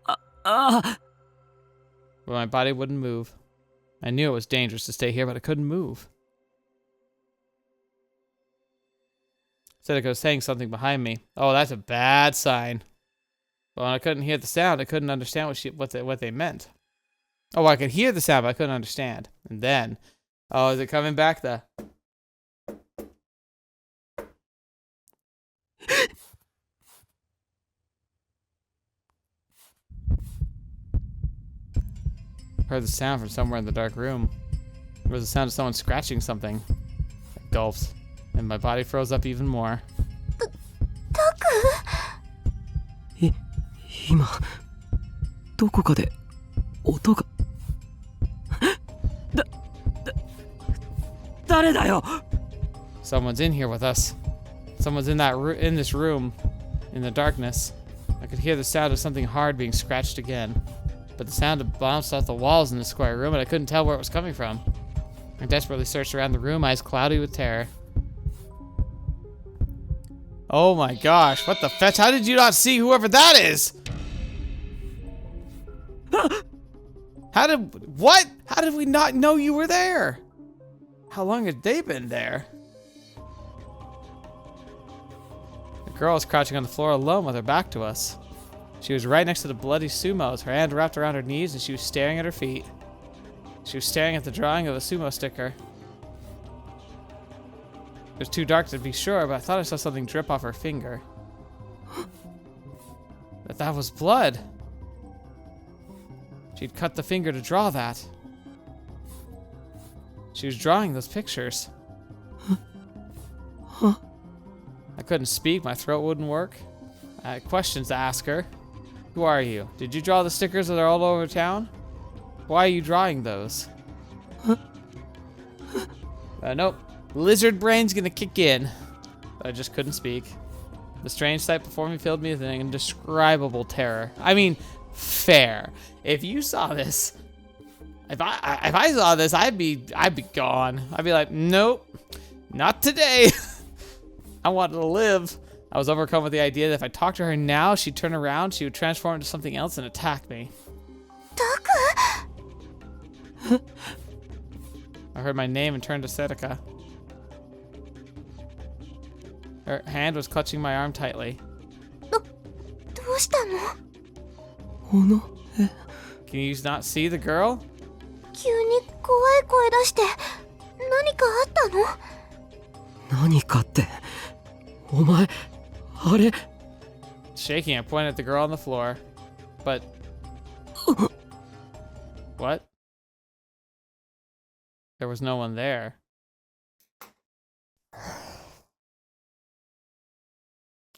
ああ。 but my body wouldn't move. I knew it was dangerous to stay here, but I couldn't move. Sedaka was saying something behind me. Oh, that's a bad sign. Well, when I couldn't hear the sound, I couldn't understand what they meant. Oh, I could hear the sound, but I couldn't understand. And then, oh, is it coming back? Heard the sound from somewhere in the dark room. It was the sound of someone scratching something. I gulped, and my body froze up even more. 今どこかで音が誰だよ Someone's in here with us. Someone's in this room, in the darkness. I could hear the sound of something hard being scratched again, but the sound had bounced off the walls in the square room, and I couldn't tell where it was coming from. I desperately searched around the room, eyes cloudy with terror. Oh my gosh, what the fetch? How did you not see whoever that is? How did we not know you were there? How long had they been there? The girl was crouching on the floor alone with her back to us. She was right next to the bloody sumos, her hand wrapped around her knees, and she was staring at her feet. She was staring at the drawing of a sumo sticker. It was too dark to be sure, but I thought I saw something drip off her finger. But that was blood. She'd cut the finger to draw that. She was drawing those pictures. I couldn't speak, my throat wouldn't work. I had questions to ask her. Who are you? Did you draw the stickers that are all over town? Why are you drawing those? Nope. Lizard brain's gonna kick in. But I just couldn't speak. The strange sight before me filled me with an indescribable terror. I mean, fair. If you saw this, if I saw this, I'd be gone. I'd be like, nope, not today. I wanted to live. I was overcome with the idea that if I talked to her now, she'd turn around, she would transform into something else and attack me. Taku! I heard my name and turned to Sedaka. Her hand was clutching my arm tightly. どうしたの? おの Can you not see the girl? 急に怖い声出して何かあったの? 何かってお前あれ Shaking, I pointed at the girl on the floor. But... What? There was no one there.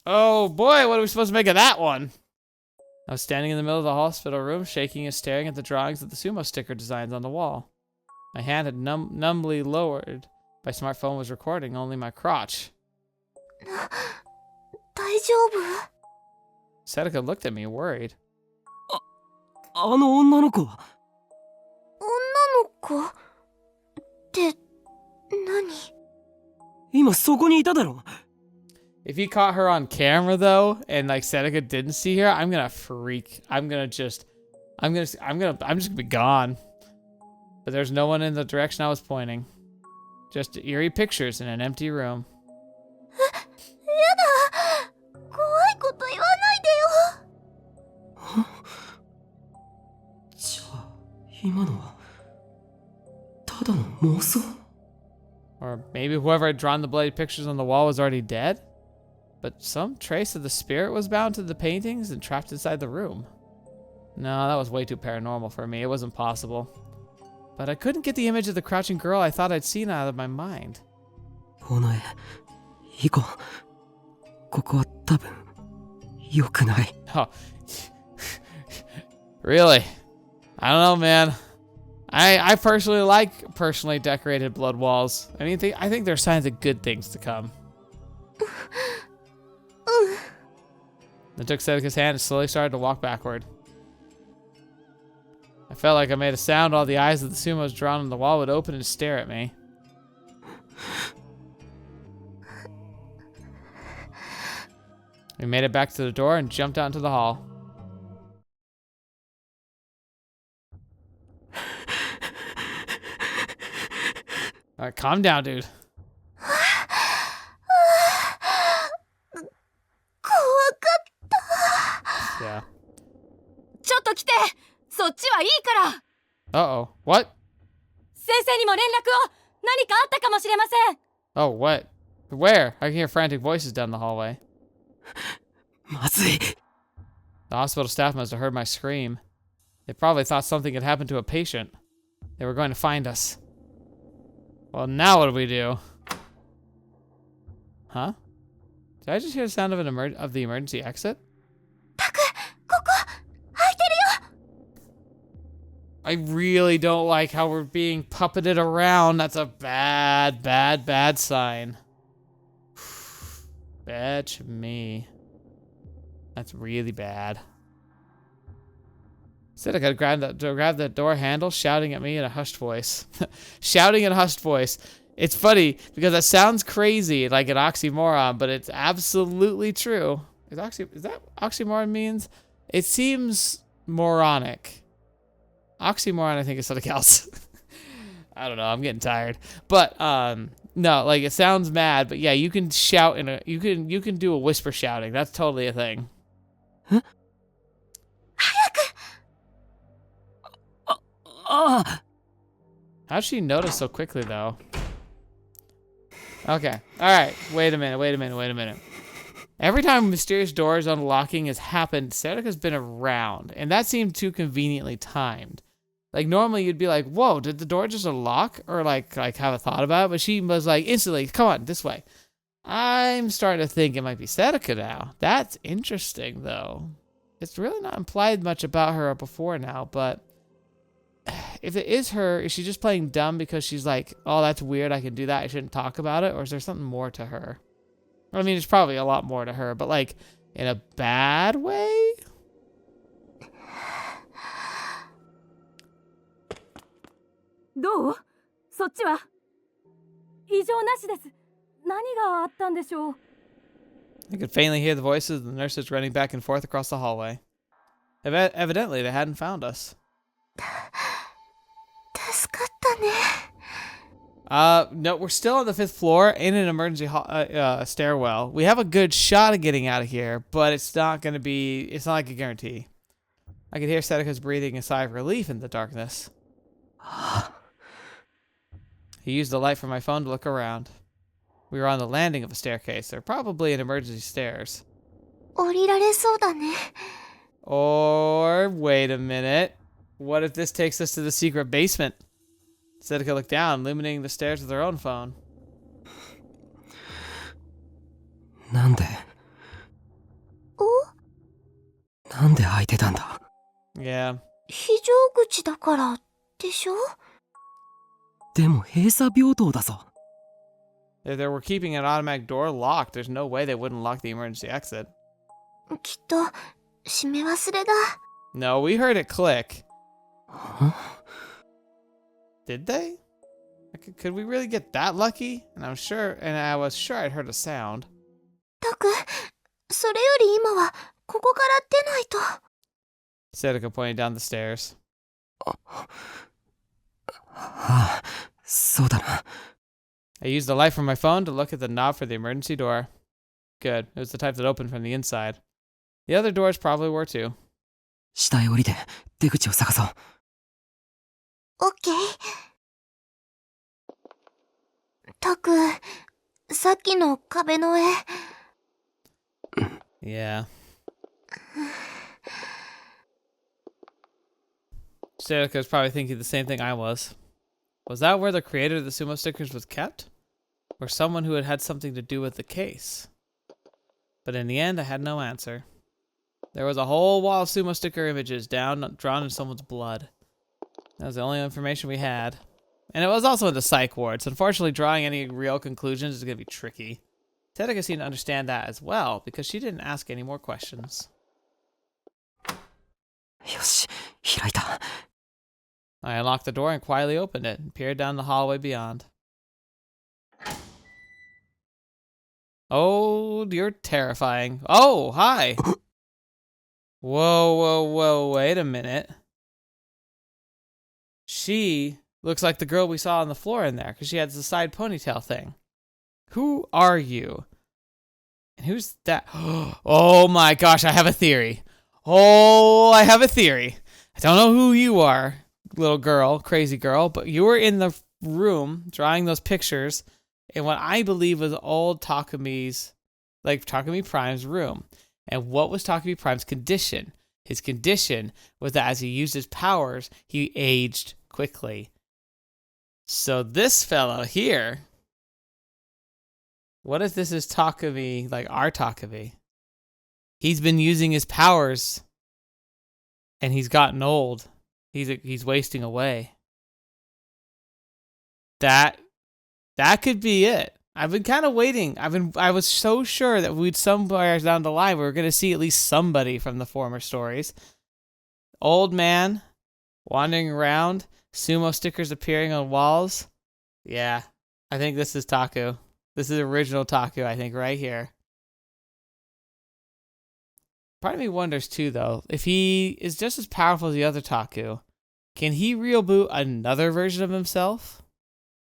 Oh boy, what are we supposed to make of that one? I was standing in the middle of the hospital room, shaking and staring at the drawings of the sumo sticker designs on the wall. My hand had numbly lowered. My smartphone was recording only my crotch. 大丈夫? Sedaka looked at me, worried. あの女の子は女の子って何? 今そこにいただろ If he caught her on camera though, and like Sedaka didn't see her, I'm gonna freak. I'm just gonna be gone. But there's no one in the direction I was pointing. Just eerie pictures in an empty room. やだ! 怖いこと言わないでよ! じゃあ今のはただの妄想 Or maybe whoever had drawn the bloody pictures on the wall was already dead? But some trace of the spirit was bound to the paintings and trapped inside the room. No, that was way too paranormal for me. It wasn't possible. But I couldn't get the image of the crouching girl I thought I'd seen out of my mind. オノエ行こうここは多分良くない Oh. Really? I don't know, man. I personally like personally decorated blood walls. I think there are signs of good things to come. I took Sedaka's hand and slowly started to walk backward. I felt like I made a sound while the eyes of the sumos drawn on the wall would open and stare at me. We made it back to the door and jumped out into the hall. Alright, calm down, dude. Yeah. ちょっと来て、そっちはいいから。Uh-oh. What? 先生にも連絡を。何かあったかもしれません。Oh, what? Where? I can hear frantic voices down the hallway. まずい。 The hospital staff must have heard my scream. They probably thought something had happened to a patient. They were going to find us. Well, now what do we do? Huh? Did I just hear the sound of of the emergency exit? タク、ここ、開いてるよ。 I really don't like how we're being puppeted around. That's a bad, bad, bad sign. Fetch me. That's really bad. Instead, I gotta grab the door handle, shouting at me in a hushed voice. Shouting in a hushed voice. It's funny because that sounds crazy, like an oxymoron, but it's absolutely true. Is that oxymoron means? It seems moronic. Oxymoron, I think, is something else. I don't know. I'm getting tired. But no, like it sounds mad, but yeah, you can shout you can do a whisper shouting. That's totally a thing. Huh? How'd she notice so quickly, though? Okay. All right. Wait a minute. Every time mysterious doors unlocking has happened, Serika's been around, and that seemed too conveniently timed. Like, normally you'd be like, whoa, did the door just unlock? Or, like have a thought about it, but she was like, instantly, come on, this way. I'm starting to think it might be Serika now. That's interesting, though. It's really not implied much about her before now, but if it is her, is she just playing dumb because she's like, oh, that's weird, I can do that, I shouldn't talk about it? Or is there something more to her? I mean, there's probably a lot more to her, but like, in a bad way? Do? そっちは異常なしです。何があったんでしょう? I could faintly hear the voices of the nurses running back and forth across the hallway. Evidently, they hadn't found us. 助かったね。No, we're still on the 5th floor in an emergency stairwell. We have a good shot of getting out of here, but it's not like a guarantee. I could hear Serika's breathing a sigh of relief in the darkness. He used the light from my phone to look around. We were on the landing of a staircase. They're probably an emergency stairs. 降りられそうだね。 Or, wait a minute. What if this takes us to the secret basement? Serika looked down, illuminating the stairs with her own phone. なんで開いてたんだ? Yeah. 非常口だからでしょ? でも閉鎖病棟だぞ。 If they were keeping an automatic door locked, there's no way they wouldn't lock the emergency exit. きっと閉め忘れだ。 No, we heard it click. Huh? Did they? Could we really get that lucky? And I was sure I'd heard a sound. タク、それより今はここから出ないと。 Serika pointed down the stairs. ああ、そうだな。 I used the light from my phone to look at the knob for the emergency door. Good. It was the type that opened from the inside. The other doors probably were too. 下へ降りて出口を探そう。オッケー。タク、さっきの壁の絵。Yeah. Serika's probably thinking the same thing I was. Was that where the creator of the sumo stickers was kept? Or someone who had something to do with the case? But in the end, I had no answer. There was a whole wall of sumo sticker images drawn in someone's blood. That was the only information we had. And it was also in the psych ward, so unfortunately drawing any real conclusions is going to be tricky. Serika seemed to understand that as well, because she didn't ask any more questions. よし、開いた。 I unlocked the door and quietly opened it and peered down the hallway beyond. Oh, you're terrifying. Oh, hi. Whoa, wait a minute. She looks like the girl we saw on the floor in there because she has the side ponytail thing. Who are you? And who's that? Oh my gosh, I have a theory. Oh, I have a theory. I don't know who you are, little girl, crazy girl, but you were in the room drawing those pictures in what I believe was old Takumi Prime's room. And what was Takumi Prime's condition? His condition was that as he used his powers, he aged quickly. So this fellow here, what if this is Takumi, like our Takumi? He's been using his powers, and he's gotten old. He's wasting away. That could be it. I've been kind of waiting. I was so sure that we'd somewhere down the line we were going to see at least somebody from the former stories. Old man wandering around, sumo stickers appearing on walls. Yeah, I think this is Taku. This is original Taku, I think, right here. Part of me wonders too, though, if he is just as powerful as the other Taku, can he reboot another version of himself?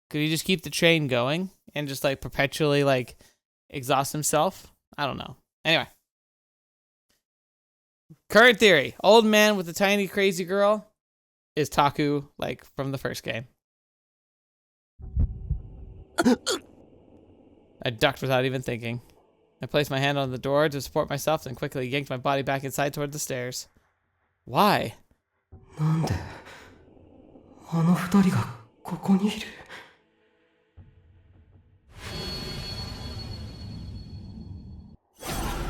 Could he just keep the train going and just like perpetually like exhaust himself? I don't know. Anyway. Current theory. Old man with the tiny crazy girl is Taku like from the first game. I ducked without even thinking. I placed my hand on the door to support myself, then quickly yanked my body back inside toward the stairs. Why? なんであの二人がここにいる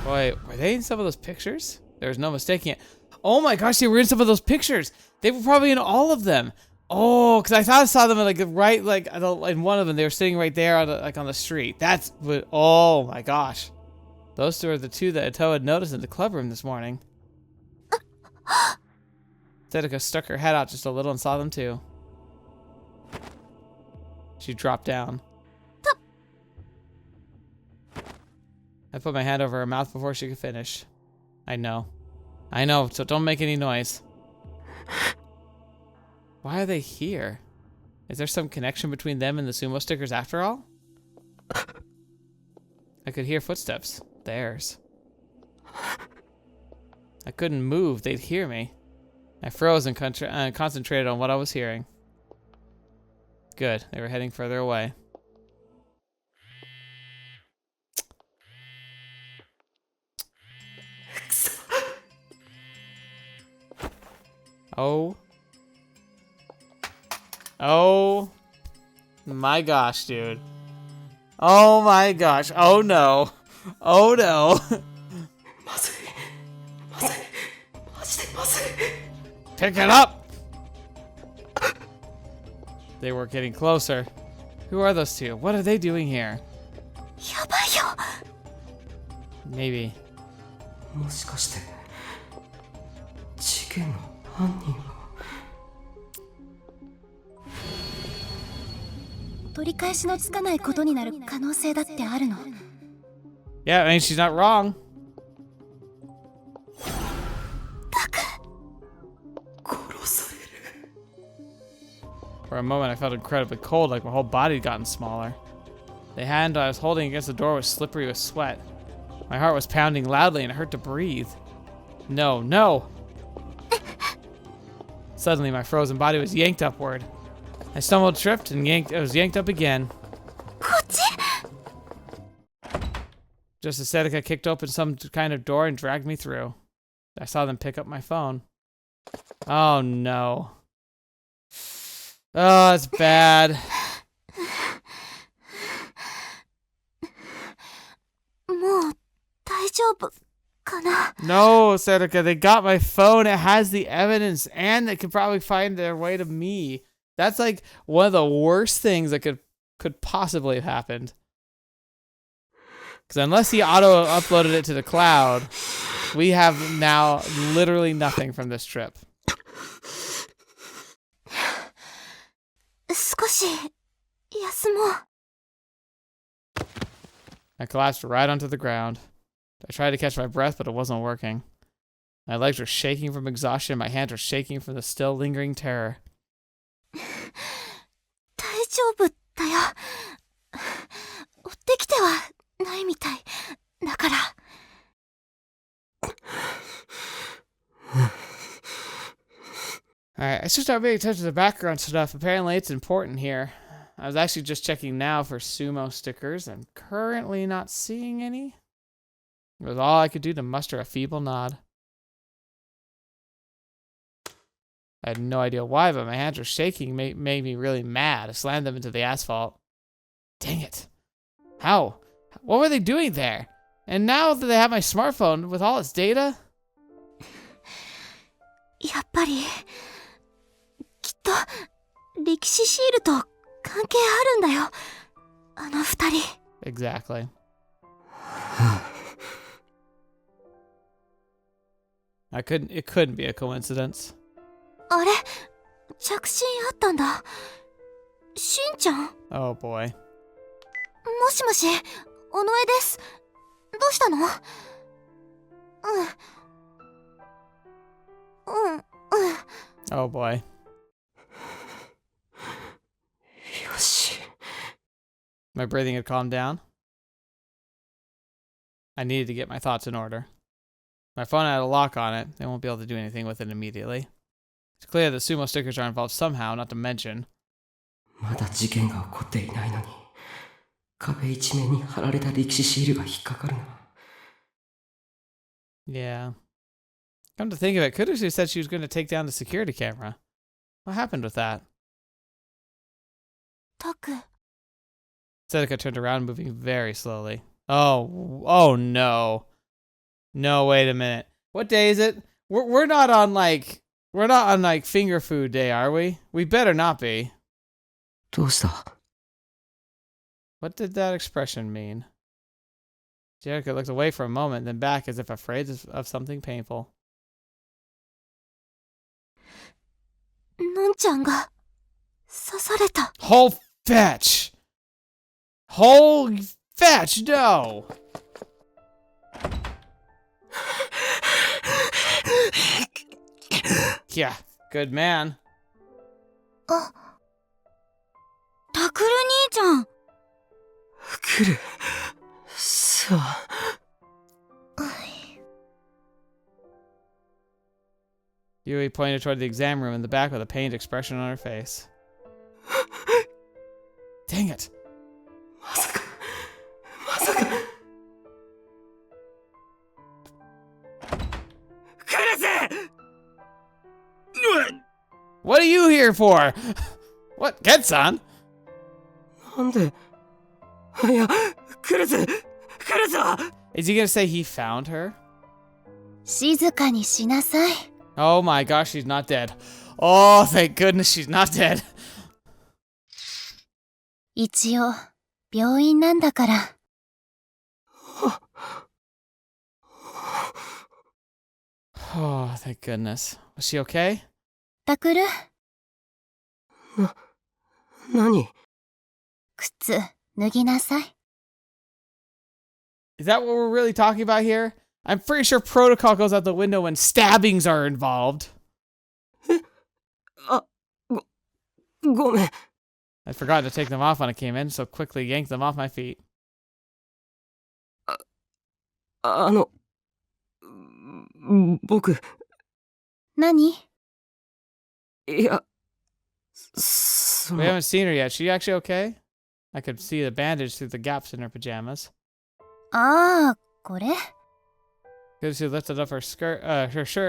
Wait, were they in some of those pictures? There was no mistaking it. Oh my gosh, they were in some of those pictures. They were probably in all of them. Oh, because I thought I saw them like right, like in one of them. They were sitting right there on the street. That's what. Oh my gosh, those two are the two that Ito had noticed in the clubroom this morning. Sedaka stuck her head out just a little and saw them too. She dropped down. I put my hand over her mouth before she could finish. I know, so don't make any noise. Why are they here? Is there some connection between them and the sumo stickers after all? I could hear footsteps. Theirs. I couldn't move. They'd hear me. I froze and concentrated on what I was hearing. Good. They were heading further away. Oh my gosh, dude. Oh my gosh. Oh no. Oh no. Pick it up. They were getting closer. Who are those two? What are they doing here? Maybe. もしかして事件の犯人は取り返しのつかないことになる可能性だってあるの。Yeah, I mean, she's not wrong. For a moment, I felt incredibly cold, like my whole body had gotten smaller. The hand I was holding against the door was slippery with sweat. My heart was pounding loudly and it hurt to breathe. No, no! Suddenly, my frozen body was yanked upward. I stumbled, tripped, and I was yanked up again. Just as Sedaka kicked open some kind of door and dragged me through. I saw them pick up my phone. Oh no. Oh, it's bad. No, Sedaka, they got my phone. It has the evidence, and they could probably find their way to me. That's like one of the worst things that could possibly have happened. Because unless he auto-uploaded it to the cloud, we have now literally nothing from this trip. I collapsed right onto the ground. I tried to catch my breath, but it wasn't working. My legs were shaking from exhaustion. My hands were shaking from the still lingering terror. Alright, I should start paying attention to the background stuff. Apparently it's important here. I was actually just checking now for sumo stickers. I'm currently not seeing any. It was all I could do to muster a feeble nod. I had no idea why, but my hands were shaking, made me really mad. I slammed them into the asphalt. Dang it. How? What were they doing there? And now that they have my smartphone with all its data? やっぱりきっと歴史シールと関係あるんだよ、あの二人。 Exactly. It couldn't be a coincidence. あれ、着信あったんだ。しんちゃん？ Oh boy. もしもし、尾上です。どうしたの？Oh boy. よし。 My breathing had calmed down. I needed to get my thoughts in order. My phone had a lock on it. They won't be able to do anything with it immediately. It's clear that sumo stickers are involved somehow, not to mention. まだ事件が起こっていないのに、壁一面に貼られた歴史シールが引っかかるな。Yeah. Come to think of it, Kurusu said she was going to take down the security camera. What happened with that? タク。 Sedeka turned around, moving very slowly. Oh no. No, wait a minute. What day is it? We're not on like finger food day, are we? We better not be. どうした？ What did that expression mean? Jericho looked away for a moment, then back as if afraid of something painful. のんちゃんが刺された。 Whole fetch! Whole fetch, no! Yeah, good man. あ、タクル兄ちゃん。来る。さあ。 Yui pointed toward the exam room in the back with a pained expression on her face. Dang it. まさか。まさか。来るぜ！ What are you here for? What, Get-san? なんで？いや、来るぜ！来るぞ！ Is he gonna say he found her? 静かにしなさい。 Oh my gosh, she's not dead. Oh, thank goodness she's not dead. 一応、病院なんだから。Oh, thank goodness. Was she okay? タクル、何？靴脱ぎなさい。 Is that what we're really talking about here? I'm pretty sure protocol goes out the window when stabbings are involved. あ、ごめん。 I'd forgotten to take them off when I came in, so quickly yanked them off my feet. 僕、何？いや、We haven't seen her yet. She actually okay? I could see the bandage through the gaps in her pajamas. ああ、これ？ She lifted up her shirt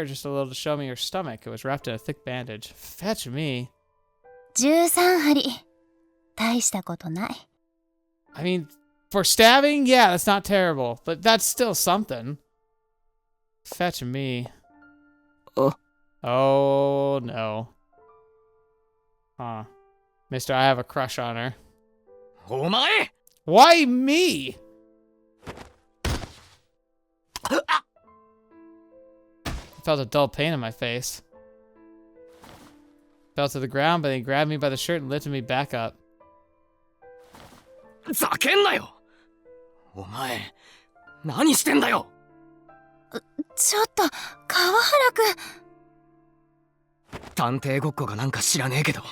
just a little to show me her stomach. It was wrapped in a thick bandage. Fetch me. 13針。大したことない。 I mean, for stabbing, yeah, that's not terrible, but that's still something. Fetch me. Oh no. Huh. Mister, I have a crush on her. お前！ Why me? I felt a dull pain in my face. Fell to the ground, but he grabbed me by the shirt and lifted me back up. ざけんなよ！お前、何してんだよ！ちょっと、川原くん。探偵ごっこがなんか知らねえけど、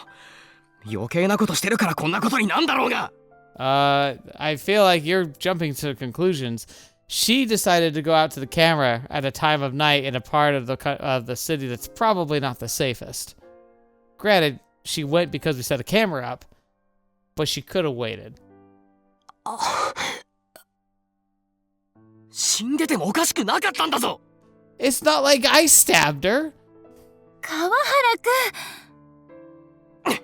余計なことしてるからこんなことになんだろうが！ I feel like you're jumping to conclusions. She decided to go out to the camera at a time of night in a part of the city that's probably not the safest. granted, she went because we set a camera up, but she could have waited. 死んでてもおかしくなかったんだぞ。 It's not like I stabbed her. 川原くん。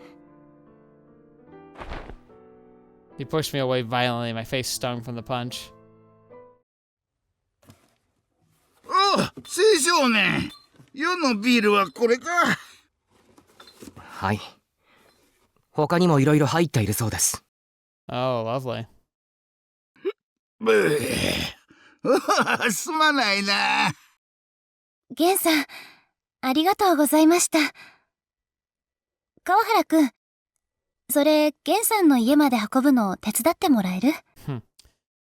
He pushed me away violently. My face stung from the punch. おう、青少年。世のビールはこれか。はい。他にもいろいろ入っているそうです。 Oh, lovely. ブー。すまないな。ゲンさん、ありがとうございました。川原くん、それ、ゲンさんの家まで運ぶのを手伝ってもらえる？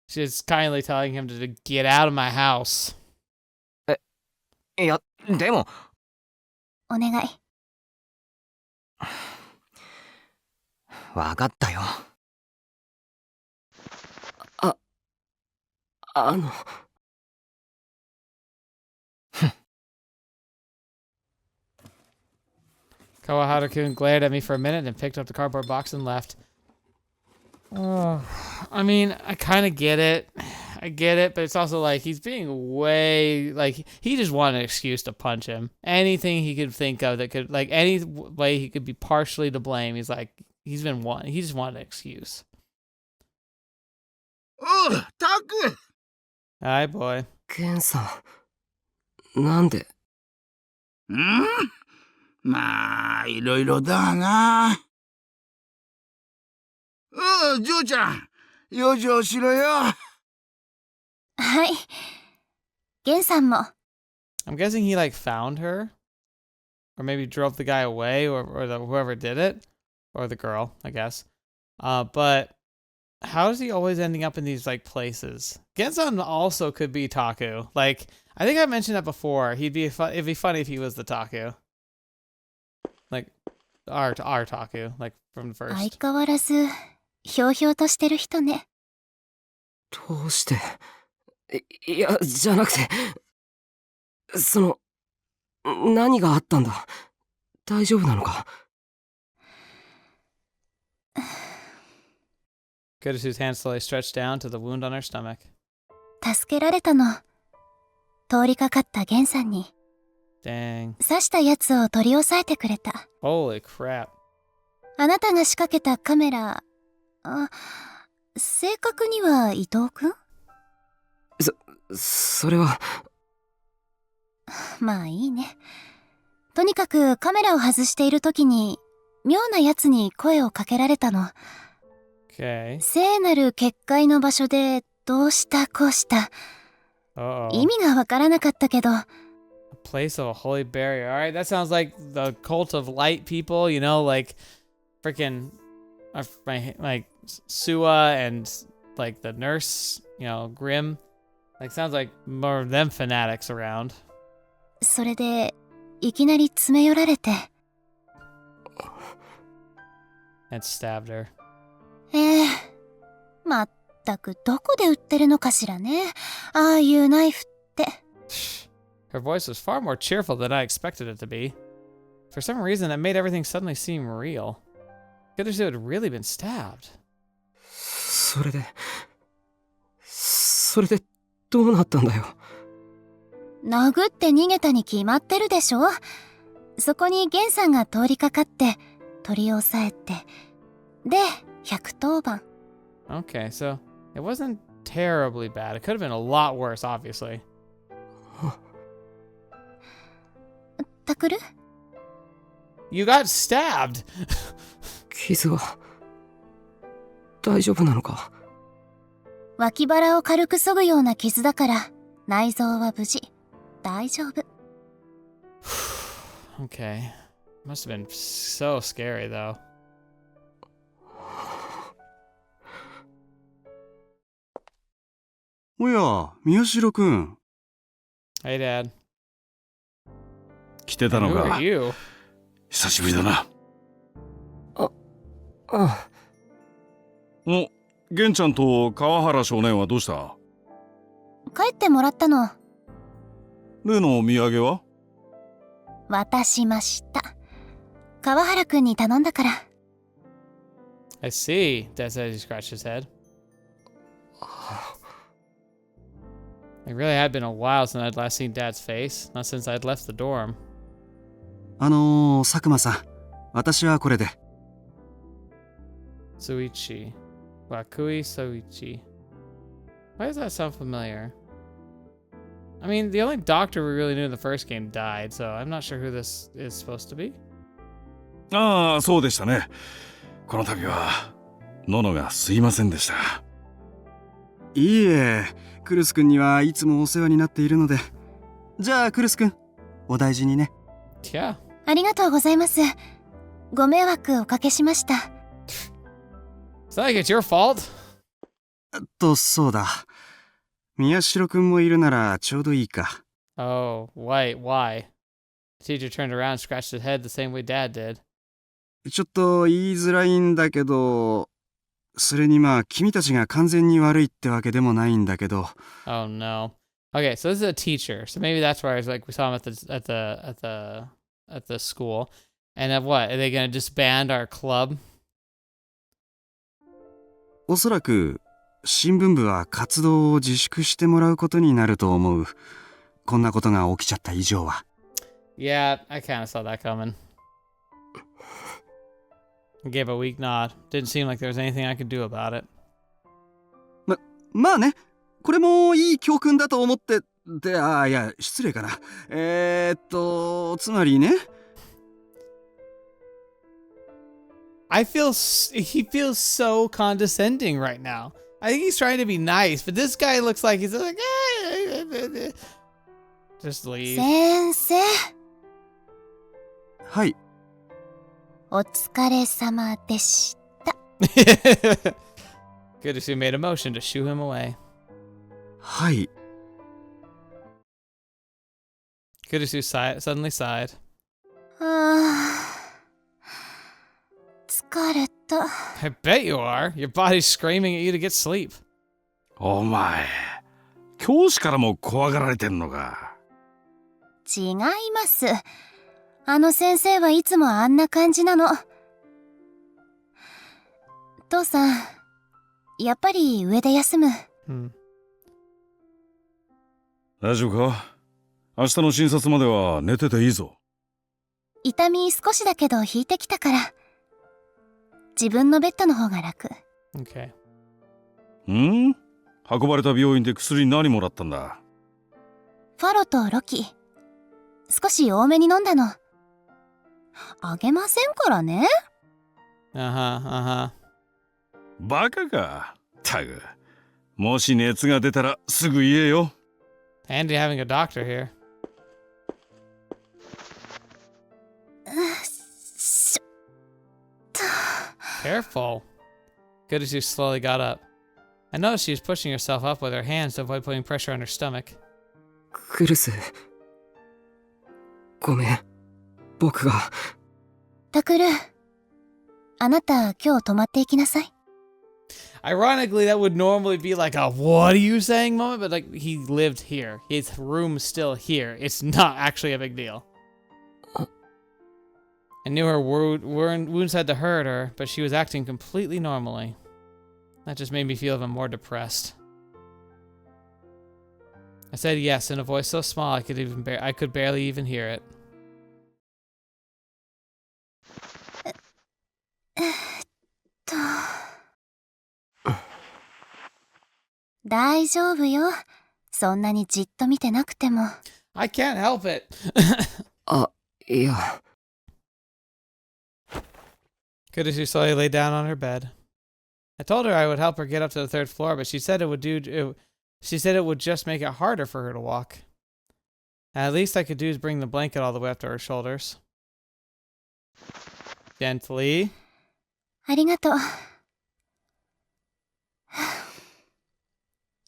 She's kindly telling him to get out of my house. いや、でも。お願い。わかったよ。Kawahara-kun glared at me for a minute and picked up the cardboard box and left. Oh, I mean, I kind of get it. I get it, but it's also like he's being way like he just wanted an excuse to punch him. Anything he could think of that could like any way he could be partially to blame. He's like he just wanted an excuse. おう、タク。Hi, boy. ケンさん、なんで。まあ、いろいろだな。おう、嬢ちゃん。養生しろよ。はい。ゲンさんも。I'm guessing he like found her, or maybe drove the guy away, or whoever did it, or the girl, I guess. But how is he always ending up in these like places? Gensan also could be Taku. Like I think I mentioned that before. It'd be funny if he was the Taku, like our Taku, like from the 相 first. 変わらず、ひょうひょうとしてる人ね。どうして。いや、じゃなくて。その、何があったんだ。大丈夫なのか。Gotosu's hand slowly stretched down to the wound on her stomach. 助けられたの。通りかかったゲンさんに。Dang. 刺したやつを取り押さえてくれた。Holy crap. あなたが仕掛けたカメラ、正確には伊藤くん？それは。まあいいね。とにかくカメラを外している時に、妙なやつに声をかけられたの。Okay. 聖なる結界の場所で、どうしたこうした。Uh-oh. 意味がわからなかったけど。A place of a holy barrier. All right, that sounds like the cult of light people, you know, like freaking like Sua and like the nurse, you know, Grim. Like sounds like more of them fanatics around. それで、いきなり詰め寄られて。And stabbed her. まったくどこで売ってるのかしらね。ああいうナイフって。Her voice was far more cheerful than I expected it to be. For some reason, that made everything suddenly seem real. Gotosu had really been stabbed. それでどうなったんだよ。殴って逃げたに決まってるでしょ。そこにゲンさんが通りかかって取り押さえて、で110番。 Okay, so it wasn't terribly bad. It could have been a lot worse, obviously. タクル？ You got stabbed! 傷は大丈夫なのか。脇腹を軽く削ぐような傷だから内臓は無事。大丈夫。Okay. Must have been so scary, though. おや、宮代くん。Hey, Dad. 来てたの Who か。 are you? 久しぶりだな。あお、玄ちゃんと川原少年はどうした？帰ってもらったの。例のお土産は？渡しました。川原くんに頼んだから。I see. Dad said he scratched his head. It really had been a while since I'd last seen Dad's face. Not since I'd left the dorm. 佐久間さん、私はこれで。Suichi. Wakui Suichi. Why does that sound familiar? I mean, the only doctor we really knew in the first game died, so I'm not sure who this is supposed to be. ああ、そうでしたね。この度は、ののがすいませんでした。いいえ、クルス君にはいつもお世話になっているので。じゃあ、クルス君、お大事にね。Yeah. ありがとうございます。ご迷惑おかけしました。It's not like it's your fault. そうだ。宮代君もいるならちょうどいいか。Oh, why? The teacher turned around and scratched his head the same way Dad did. ちょっと言いづらいんだけど、それにまあ君たちが完全に悪いってわけでもないんだけど。Oh no. Okay, so this is a teacher. So maybe that's where I was like, we saw him at the school. And then what? Are they gonna disband our club? おそらく新聞部は活動を自粛してもらうことになると思う。こんなことが起きちゃった以上は。Yeah, I kind of saw that coming. I gave a weak nod. Didn't seem like there was anything I could do about it. まあね、これもいい教訓だと思って。いや、失礼かな。つまりね。He feels so condescending right now. I think he's trying to be nice, but this guy looks like he's like, just leave. 先生。はい。お疲れ様でした。Kurusu made a motion to shoo him away. はい。Kurusu suddenly sighed. 疲れた。I bet you are. Your body's screaming at you to get sleep. お前、教師からも怖がられてんのか。違います。あの先生はいつもあんな感じなの。父さん、やっぱり上で休む。大丈夫か？明日の診察までは寝てていいぞ。痛み少しだけど引いてきたから。自分のベッドの方が楽。Okay. 運ばれた病院で薬何もらったんだ？ファロとロキ。少し多めに飲んだの。あげませんからね。Uh-huh. バカか。タグ。もし熱が出たらすぐ言えよ。Handy having a doctor here. Careful. Kurusu slowly got up. I noticed she was pushing herself up with her hands to avoid putting pressure on her stomach. クルス。ごめん。僕が。タクル。あなた今日泊まっていきなさい。Ironically, that would normally be like a "what are you saying" moment, but like he lived here. His room's still here. It's not actually a big deal. I knew her wounds had to hurt her, but she was acting completely normally. That just made me feel even more depressed. I said yes in a voice so small I could barely even hear it. 大丈夫よ。そんなにじっと見てなくても。I can't help it. いや。Kurusu slowly lay down on her bed. I told her I would help her get up to the third floor, but she said it would just make it harder for her to walk. At least I could do is bring the blanket all the way up to her shoulders. Gently. ありがとう。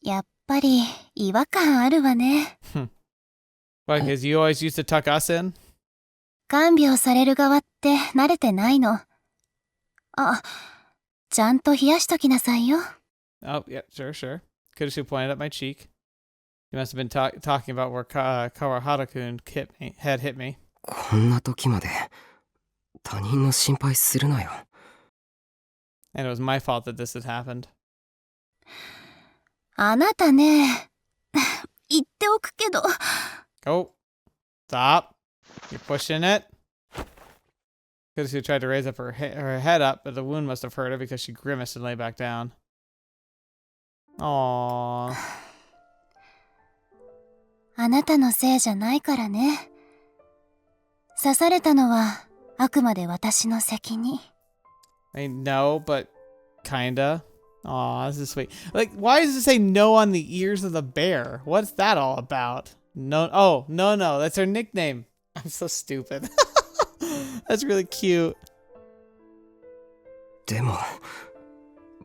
やっぱり違和感あるわね。Why, because you always used to tuck us in? 看病される側って慣れてないの。あ、ちゃんと冷やしときなさいよ。Oh, yeah, sure. Kurusu pointed at my cheek. He must have been talking about where Kawahara-kun had hit me. こんな時まで他人の心配するなよ。 And it was my fault that this had happened. あなたね、言っておくけど、 Oh, stop. You're pushing it. Because she tried to raise up her head up, but the wound must have hurt her because she grimaced and lay back down. Aww. あなたのせいじゃないからね。刺されたのはあくまで私の責任。I mean, no, but kinda. Aw, this is sweet. Like, why does it say no on the ears of the bear? What's that all about? No, oh, no, that's her nickname. I'm so stupid. That's really cute. でも、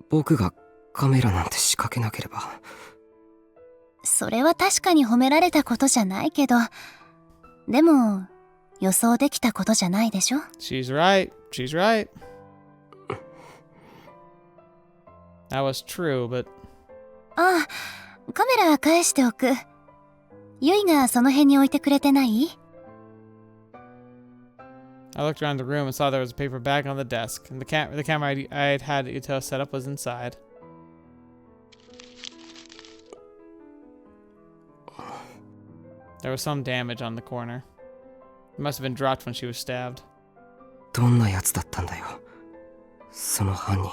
僕がカメラなんて仕掛けなければ。それは確かに褒められたことじゃないけど、でも予想できたことじゃないでしょ。 She's right. She's right. That was true, but... ああ、カメラ返しておく。ユイがその辺に置いてくれてない？ I looked around the room and saw there was a paper bag on the desk, and the camera I'd had Ito set up was inside. There was some damage on the corner. It must have been dropped when she was stabbed. どんなやつだったんだよ、その犯人。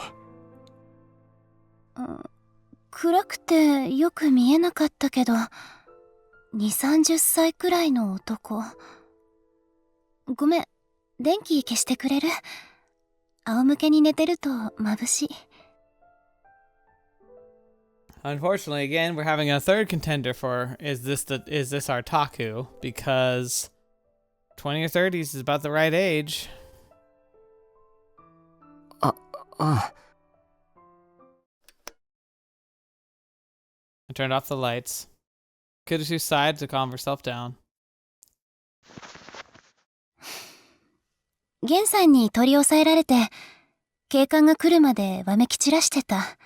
暗くてよく見えなかったけど、2、30歳くらいの男。ごめん、電気消してくれる？仰向けに寝てると眩しい。Unfortunately, again, we're having a third contender for is this our Taku? Because 20 or 30s is about the right age. ああ。 I turned off the lights. Kurusu sighed to calm herself down. ゲンさんに取り押さえられて、警官が来るまでわめき散らしてた。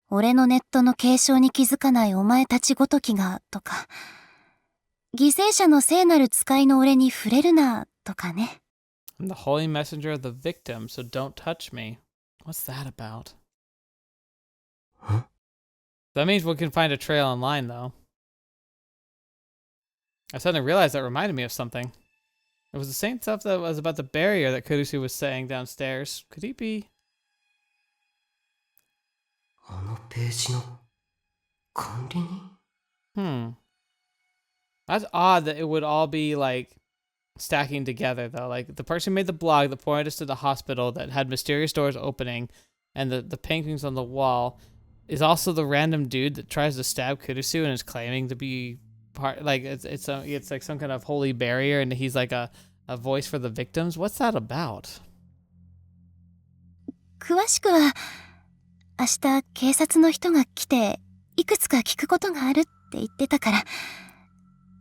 俺のネットの継承に気づかないお前たちごときが、とか。犠牲者の聖なる使いの俺に触れるな、とかね。I'm the holy messenger of the victim, so don't touch me. What's that about? Huh? That means we can find a trail online, though. I suddenly realized that reminded me of something. It was the same stuff that was about the barrier that Kurusu was saying downstairs. Could he be? あのページの管理人？ That's odd that it would all be, like, stacking together, though. Like, the person who made the blog that pointed us to the hospital that had mysterious doors opening and the paintings on the wall is also the random dude that tries to stab Kurusu and is claiming to be part, like, it's like some kind of holy barrier and he's like a voice for the victims. What's that about? 詳しくは、明日警察の人が来て、いくつか聞くことがあるって言ってたから、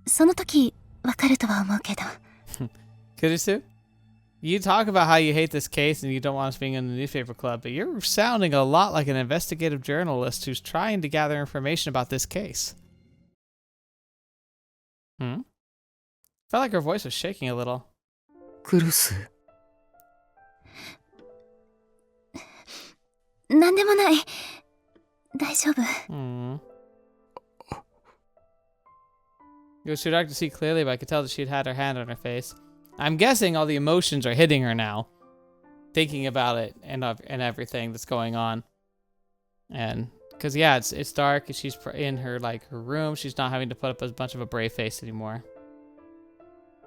その時わかるとは思うけど。Kurusu? You talk about how you hate this case and you don't want us being in the newspaper club, but you're sounding a lot like an investigative journalist who's trying to gather information about this case. Felt like her voice was shaking a little. クルス？なんでもない。大丈夫。It was too dark to see clearly, but I could tell that she had her hand on her face. I'm guessing all the emotions are hitting her now, thinking about it and everything that's going on. And because yeah, it's dark. And she's in her her room. She's not having to put up a bunch of a brave face anymore.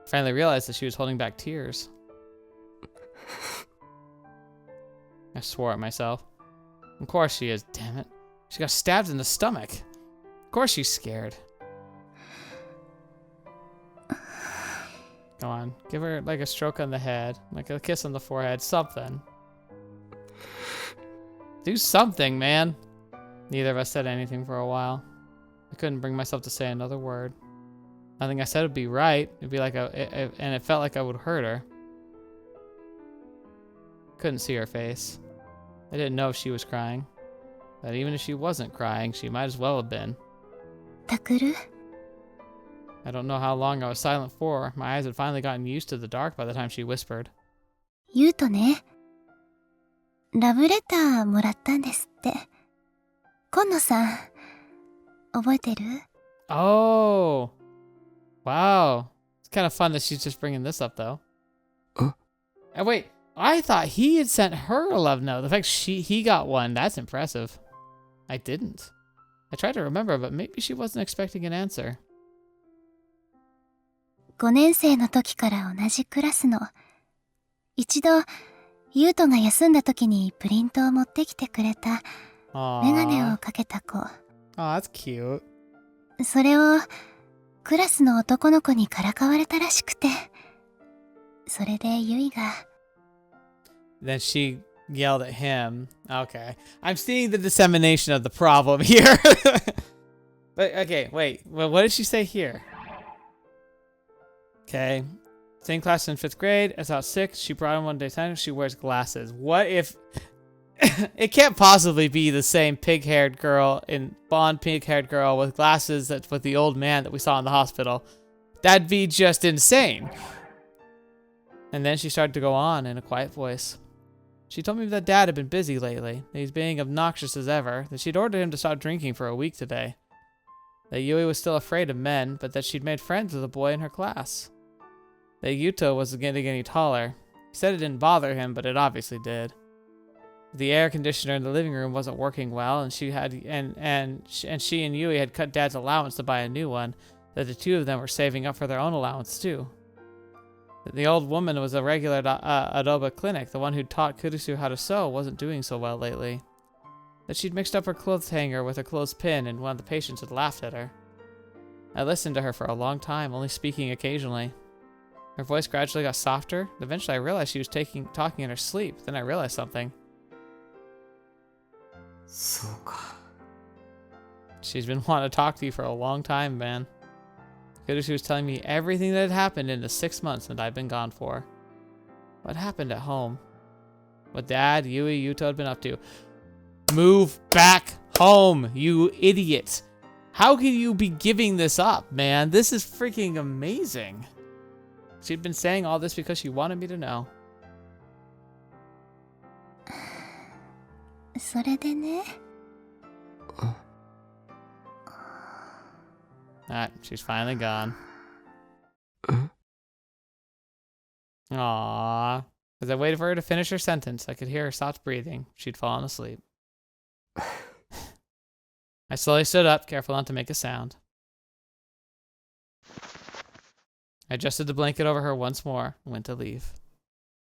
Finally realized that she was holding back tears. I swore at myself. Of course she is. Damn it! She got stabbed in the stomach. Of course she's scared. Go on, give her like a stroke on the head, like a kiss on the forehead, something. Do something, man. Neither of us said anything for a while. I couldn't bring myself to say another word. Nothing I said would be right. It'd be like and it felt like I would hurt her. Couldn't see her face. I didn't know if she was crying. But even if she wasn't crying, she might as well have been. Takuru? I don't know how long I was silent for. My eyes had finally gotten used to the dark by the time she whispered. 言うとね、ラブレターもらったんですって。今野さん、覚えてる？ Oh. Wow. It's kind of fun that she's just bringing this up, though. Huh? And wait, I thought he had sent her a love note. The fact he got one, that's impressive. I didn't. I tried to remember, but maybe she wasn't expecting an answer. 5年生の時から同じクラスの。一度、優斗が休んだ時にプリントを持ってきてくれたメガネをかけた子。Oh, that's cute. それをクラスの男の子にからかわれたらしくて。それでユイが。Then she yelled at him. Okay. I'm seeing the dissemination of the problem here. But, okay, wait. Well, what did she say here? Okay. Same class in 5th grade. As I was sick, she brought in one day time. She wears glasses. What if... It can't possibly be the same pig-haired girl blonde pig-haired girl with glasses that's with the old man that we saw in the hospital. That'd be just insane. And then she started to go on in a quiet voice. She told me that Dad had been busy lately, that he's being obnoxious as ever, that she'd ordered him to stop drinking for a week today, that Yui was still afraid of men, but that she'd made friends with a boy in her class, that Yuto was getting taller. He said it didn't bother him, but it obviously did. The air conditioner in the living room wasn't working well, and she and Yui had cut Dad's allowance to buy a new one, that the two of them were saving up for their own allowance too. The old woman was a regular Adoba clinic. The one who taught Kurisu how to sew wasn't doing so well lately. That she'd mixed up her clothes hanger with her clothespin and one of the patients had laughed at her. I listened to her for a long time, only speaking occasionally. Her voice gradually got softer. Eventually I realized she was talking in her sleep. Then I realized something. そうか。 She's been wanting to talk to you for a long time, man. Kurisu was telling me everything that had happened in the 6 months that I'd been gone for. What happened at home? What Dad, Yui, Yuto had been up to. Move back home, you idiot. How can you be giving this up, man? This is freaking amazing. She'd been saying all this because she wanted me to know. それでね。Alright, she's finally gone. Aww. As I waited for her to finish her sentence, I could hear her soft breathing. She'd fallen asleep. I slowly stood up, careful not to make a sound. I adjusted the blanket over her once more and went to leave.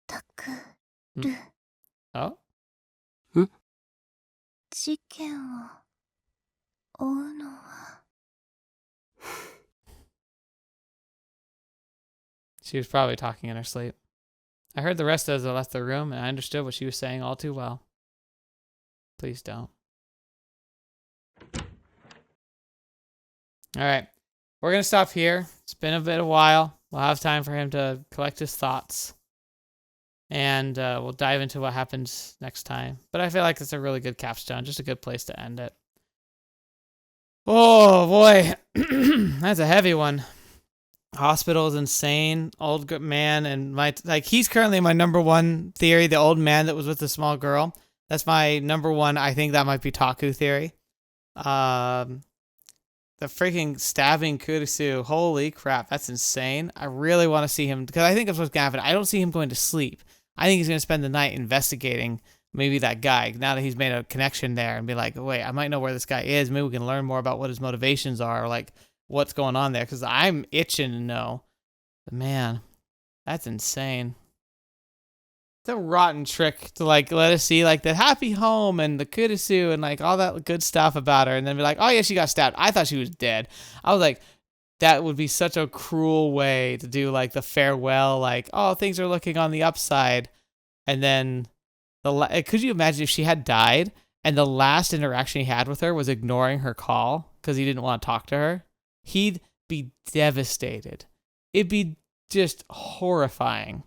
Takuru. Oh? 事件を追うのは。 She was probably talking in her sleep. I heard the rest as I left the room, and I understood what she was saying all too well. Please don't. Alright. We're going to stop here. It's been a bit of a while. We'll have time for him to collect his thoughts. And we'll dive into what happens next time. But I feel like it's a really good capstone. Just a good place to end it. Oh, boy. That's a heavy one. Hospital is insane. Old man and he's currently my number one theory. The old man that was with the small girl. That's my number one. I think that might be Taku theory. The freaking stabbing Kurisu. Holy crap. That's insane. I really want to see him because I think that's what's going to happen. I don't see him going to sleep. I think he's going to spend the night investigating maybe that guy now that he's made a connection there and be like, wait, I might know where this guy is. Maybe we can learn more about what his motivations are or like what's going on there because I'm itching to know. But man, that's insane. It's a rotten trick to like let us see like the happy home and the Kurisu and like all that good stuff about her and then be like, oh yeah, she got stabbed. I thought she was dead. I was like, that would be such a cruel way to do like the farewell, like, oh, things are looking on the upside. And then could you imagine if she had died and the last interaction he had with her was ignoring her call because he didn't want to talk to her? He'd be devastated. It'd be just horrifying.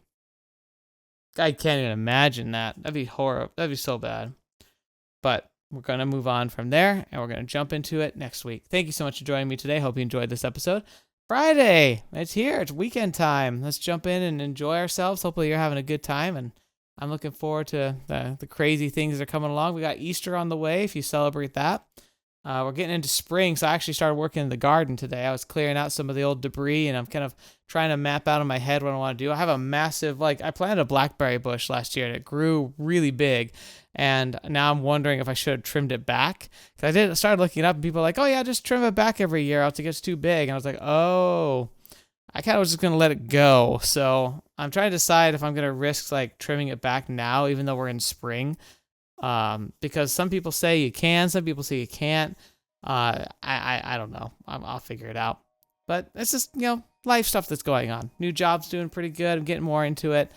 I can't even imagine that. That'd be horrible. That'd be so bad. But we're going to move on from there, and we're going to jump into it next week. Thank you so much for joining me today. Hope you enjoyed this episode. Friday. It's here. It's weekend time. Let's jump in and enjoy ourselves. Hopefully you're having a good time, and I'm looking forward to the crazy things that are coming along. We got Easter on the way if you celebrate that. We're getting into spring, so I actually started working in the garden today. I was clearing out some of the old debris, and I'm kind of trying to map out in my head what I want to do. I have a massive, I planted a blackberry bush last year, and it grew really big, and now I'm wondering if I should have trimmed it back. Because I started looking it up, and people are like, oh yeah, just trim it back every year, else it gets too big. And I was like, oh, I kind of was just going to let it go. So I'm trying to decide if I'm going to risk trimming it back now, even though we're in spring. Because some people say you can, some people say you can't. I don't know. I'll figure it out. But it's just, life stuff that's going on. New job's doing pretty good. I'm getting more into it.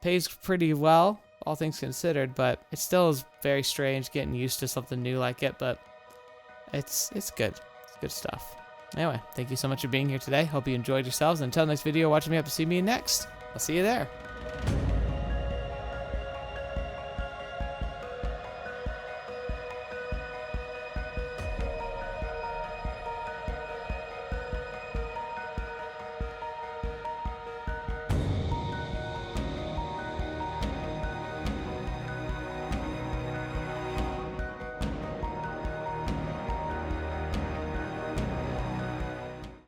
Pays pretty well, all things considered, but it still is very strange getting used to something new like it, but it's good. It's good stuff. Anyway, thank you so much for being here today. Hope you enjoyed yourselves. Until next video, watch me up to see me next. I'll see you there.